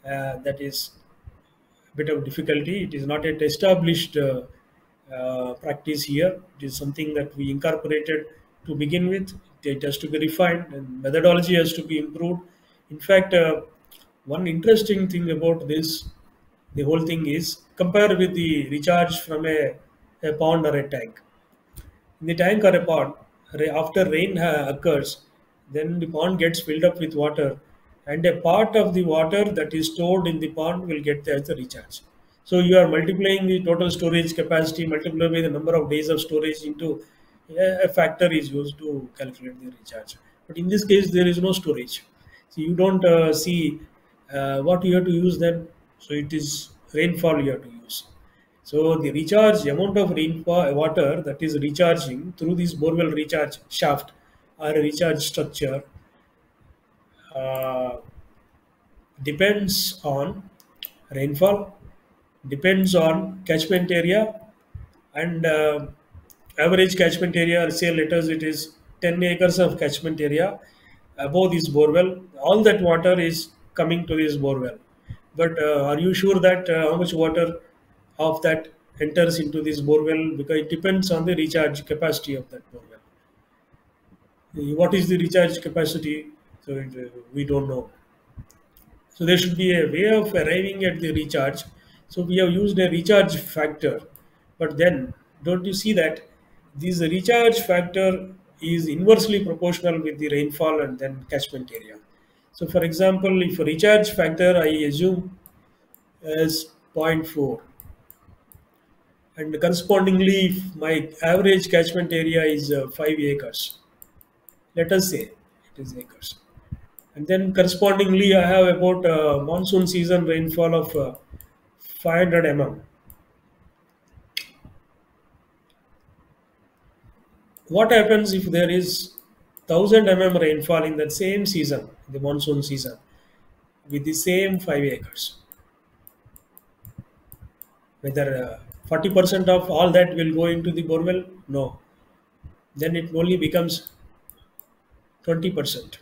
That is bit of difficulty. It is not yet established practice here. It is something that we incorporated to begin with. It has to be refined and methodology has to be improved. In fact, one interesting thing about this, the whole thing is compare with the recharge from a pond or a tank. In the tank or a pond, after rain occurs, then the pond gets filled up with water, and a part of the water that is stored in the pond will get as the recharge. So you are multiplying the total storage capacity multiplied by the number of days of storage into a factor is used to calculate the recharge. But in this case, there is no storage. So you don't see what you have to use then. So it is rainfall you have to use. So the recharge amount of rainfall water that is recharging through this borewell recharge shaft or a recharge structure uh, depends on rainfall, depends on catchment area, and average catchment area. Say let us it is 10 acres of catchment area above this borewell. All that water is coming to this borewell. But are you sure that how much water of that enters into this borewell? Because it depends on the recharge capacity of that borewell. What is the recharge capacity? So we don't know. So there should be a way of arriving at the recharge. So we have used a recharge factor, but then don't you see that this recharge factor is inversely proportional with the rainfall and then catchment area. So for example, if a recharge factor I assume as zero point 0.4, and correspondingly if my average catchment area is 5 acres, let us say it is acres, and then correspondingly I have about monsoon season rainfall of 500 mm. What happens if there is 1000 rainfall in that same season, the monsoon season, with the same 5 acres? Whether 40% of all that will go into the borewell? No. Then it only becomes 20%.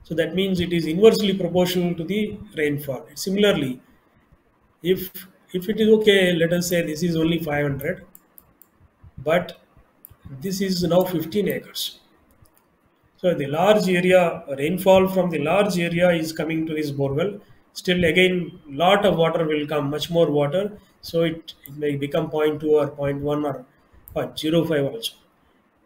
So that means it is inversely proportional to the rainfall. Similarly, if it is okay, let us say this is only 500, but this is now 15 acres. So the large area, rainfall from the large area is coming to this borewell. Still again, lot of water will come, much more water. So it may become zero point 0.2 or zero point 0.1 or 0.05 also.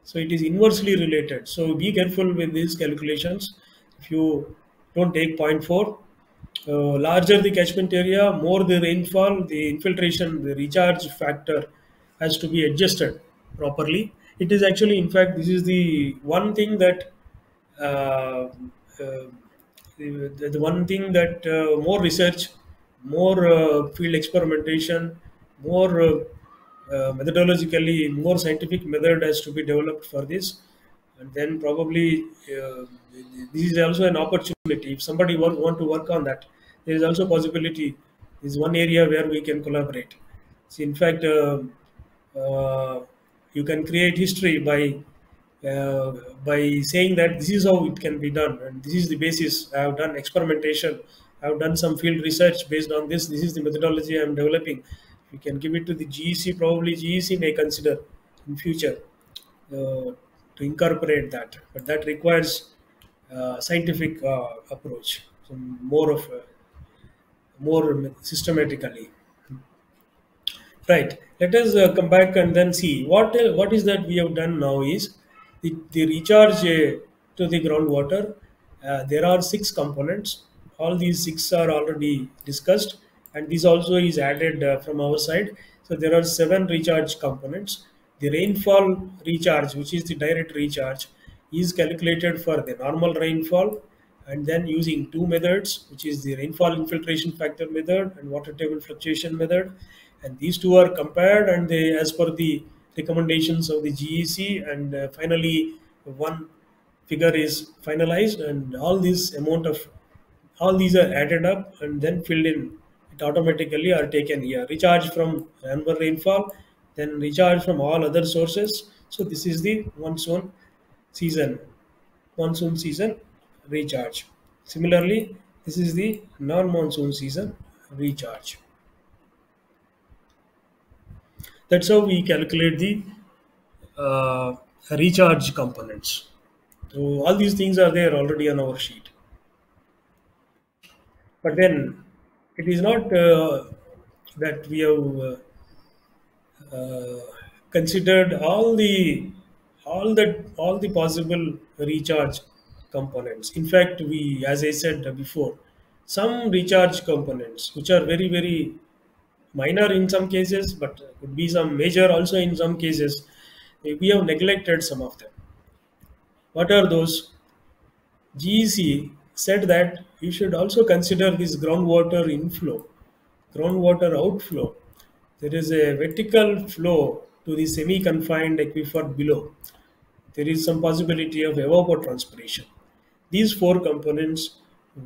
So it is inversely related. So be careful with these calculations. If you don't take zero point 0.4, larger the catchment area, more the rainfall, the infiltration, the recharge factor has to be adjusted properly. It is actually, in fact, this is the one thing that uh, uh, the one thing that more research, more field experimentation, more methodologically, more scientific method has to be developed for this. And then probably this is also an opportunity. If somebody want to work on that, there is also possibility. This is one area where we can collaborate. See, in fact, uh, you can create history uh, by saying that this is how it can be done and this is the basis. I have done experimentation, I have done some field research based on this is the methodology I am developing. We can give it to the GEC. Probably GEC may consider in future to incorporate that, but that requires scientific approach, so more of more systematically. Right. Let us come back and then see what is that we have done now is the recharge to the groundwater. There are six components. All these six are already discussed, and this also is added from our side. So there are seven recharge components. The rainfall recharge, which is the direct recharge, is calculated for the normal rainfall and then using two methods, which is the rainfall infiltration factor method and water table fluctuation method. And these two are compared, and they, as per the recommendations of the GEC, and finally one figure is finalized, and all these are added up and then filled in. It automatically are taken here. Recharge from annual rainfall, then recharge from all other sources. So this is the season, monsoon season recharge. Similarly, this is the non-monsoon season recharge. That's how we calculate the recharge components. So all these things are there already on our sheet. But then it is not that we have uh, considered all the possible recharge components. In fact, we, as I said before, some recharge components which are very minor in some cases, but could be some major also in some cases. We have neglected some of them. What are those? GEC said that we should also consider this groundwater inflow, groundwater outflow. There is a vertical flow to the semi-confined aquifer below. There is some possibility of evapotranspiration. These four components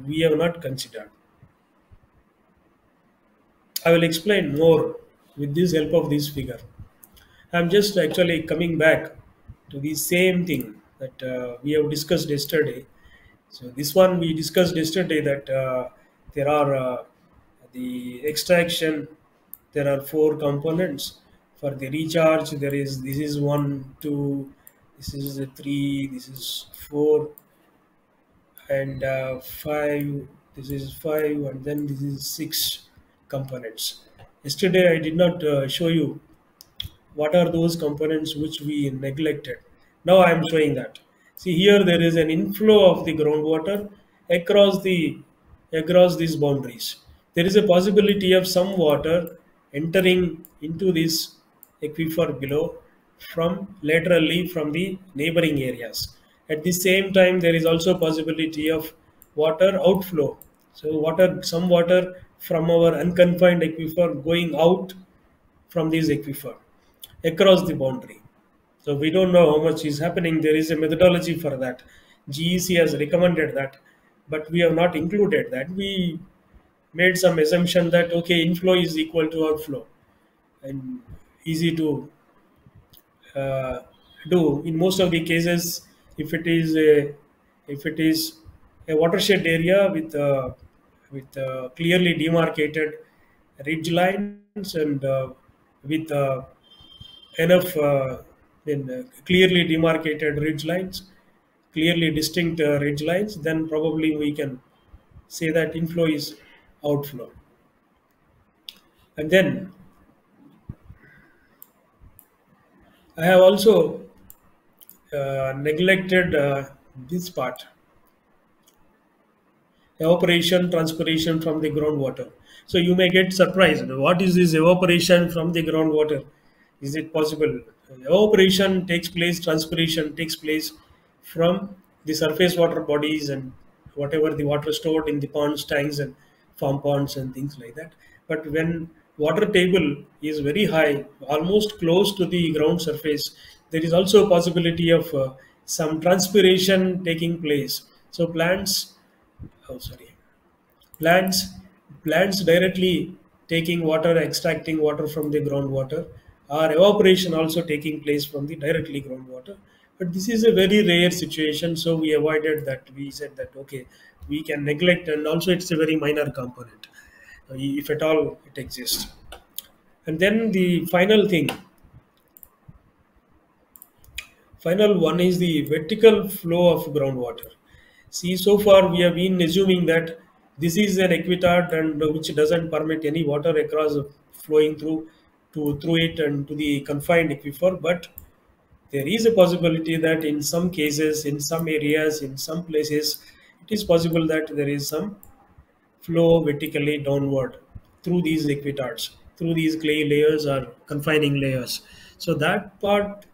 we have not considered. I will explain more with this help of this figure. I'm just actually coming back to the same thing that we have discussed yesterday. So this one we discussed yesterday, that there are the extraction. There are four components for the recharge. This is one, two, this is a three, this is four, and five. This is five, and then this is six components. Yesterday I did not show you what are those components which we neglected. Now I am showing that. See here, there is an inflow of the groundwater across these boundaries. There is a possibility of some water entering into this aquifer below from laterally from the neighboring areas. At the same time, there is also possibility of water outflow. So some water from our unconfined aquifer going out from this aquifer across the boundary. So we don't know how much is happening. There is a methodology for that. GEC has recommended that, but we have not included that. We made some assumption that okay, inflow is equal to outflow, and easy to uh, do in most of the cases. If it is a watershed area with clearly demarcated ridge lines, and with enough clearly demarcated ridge lines, clearly distinct ridge lines, then probably we can say that inflow is outflow. And then I have also neglected this part: evaporation, transpiration from the groundwater. So you may get surprised. What is this evaporation from the groundwater? Is it possible? Evaporation takes place, transpiration takes place from the surface water bodies and whatever the water stored in the ponds, tanks, and farm ponds and things like that. But when water table is very high, almost close to the ground surface, there is also a possibility of some transpiration taking place. So oh sorry, plants plants directly taking water, extracting water from the groundwater, or evaporation also taking place from the directly groundwater. But this is a very rare situation, so we avoided that. We said that okay, we can neglect, and also it's a very minor component, if at all it exists. And then the final one is the vertical flow of groundwater. See, so far we have been assuming that this is an aquitard, and which doesn't permit any water across flowing through it and to the confined aquifer. But there is a possibility that in some cases, in some areas, in some places, it is possible that there is some flow vertically downward through these aquithards, through these clay layers or confining layers. So that part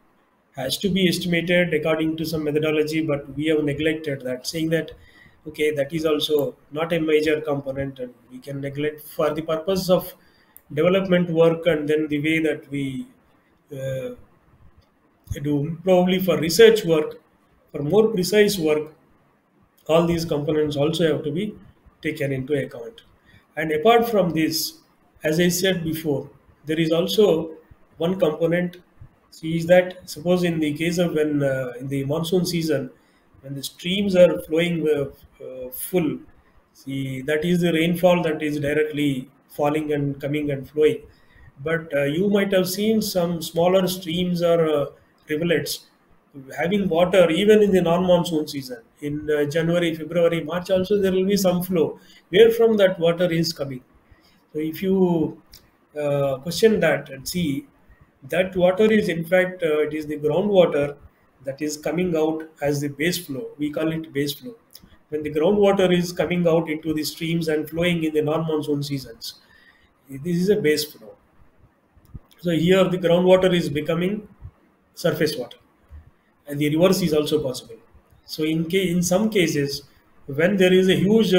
has to be estimated according to some methodology, but we have neglected that, saying that Okay, that is also not a major component, and we can neglect for the purpose of development work, and then the way that we uh, do probably for research work, for more precise work, all these components also have to be taken into account. And apart from this, as I said before, there is also one component. See, is that suppose in the case of when in the monsoon season, when the streams are flowing full, see, that is the rainfall that is directly falling and coming and flowing. But you might have seen some smaller streams or rivulets having water even in the non-monsoon season. In January, February, March also there will be some flow. Where from that water is coming? So if you question that and see, that water is in fact it is the groundwater that is coming out as the base flow. We call it base flow. When the groundwater is coming out into the streams and flowing in the non-monsoon seasons, this is a base flow. So here the groundwater is becoming surface water, and the reverse is also possible. So in some cases, when there is a huge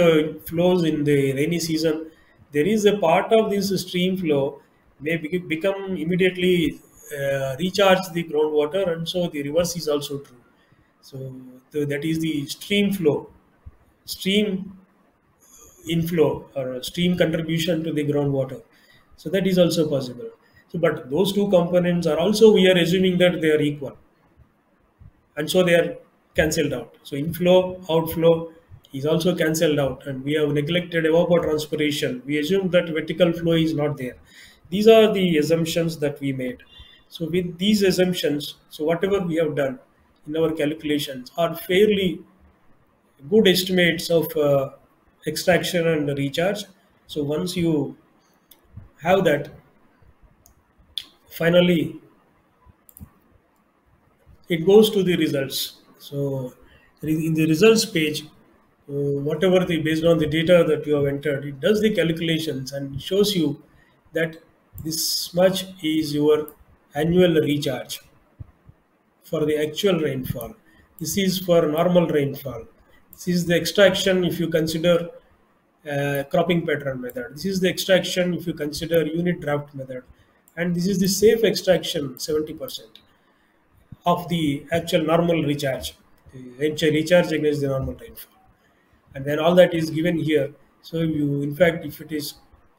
flows in the rainy season, there is a part of this stream flow may become immediately recharge the groundwater, and so the reverse is also true. So that is the stream flow, stream inflow or stream contribution to the groundwater. So that is also possible. So, but those two components are also, we are assuming that they are equal, and so they are cancelled out. So inflow, outflow is also cancelled out, and we have neglected evapotranspiration. We assume that vertical flow is not there. These are the assumptions that we made. So with these assumptions, so whatever we have done in our calculations are fairly good estimates of extraction and recharge. So once you have that, finally it goes to the results. So in the results page, whatever the based on the data that you have entered, it does the calculations and shows you that this much is your annual recharge for the actual rainfall. This is for normal rainfall. This is the extraction if you consider cropping pattern method. This is the extraction if you consider unit draft method. And this is the safe extraction 70% of the actual normal recharge, recharge against the normal rainfall. And then all that is given here. So you, in fact, if it is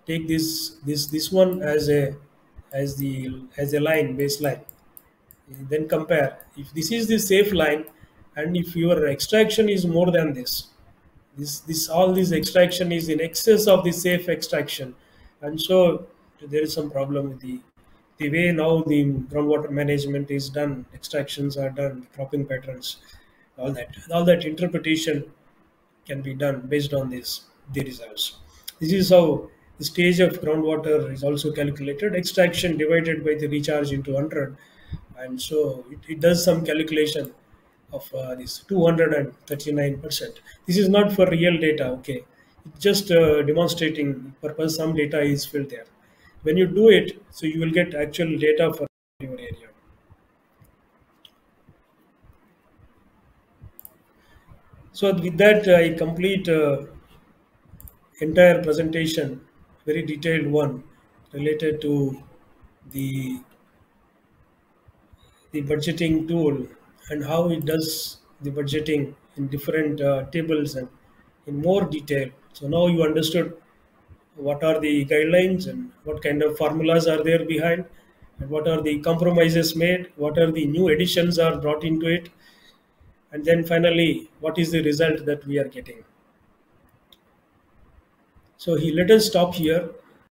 take this one as a as a line baseline, then compare if this is the safe line, and if your extraction is more than this all this extraction is in excess of the safe extraction, and so there is some problem with the way now the groundwater management is done, extractions are done, cropping patterns, all that interpretation can be done based on the results. This is how the stage of groundwater is also calculated. Extraction divided by the recharge into 100, and so it does some calculation of this 239%. This is not for real data. Okay, it's just demonstrating purpose. Some data is filled there. When you do it, so you will get actual data for your area. So with that, I complete entire presentation, very detailed one related to the the budgeting tool and how it does the budgeting in different tables and in more detail. So now you understood what are the guidelines and what kind of formulas are there behind, and what are the compromises made, what are the new additions are brought into it, and then finally what is the result that we are getting. So let us stop here.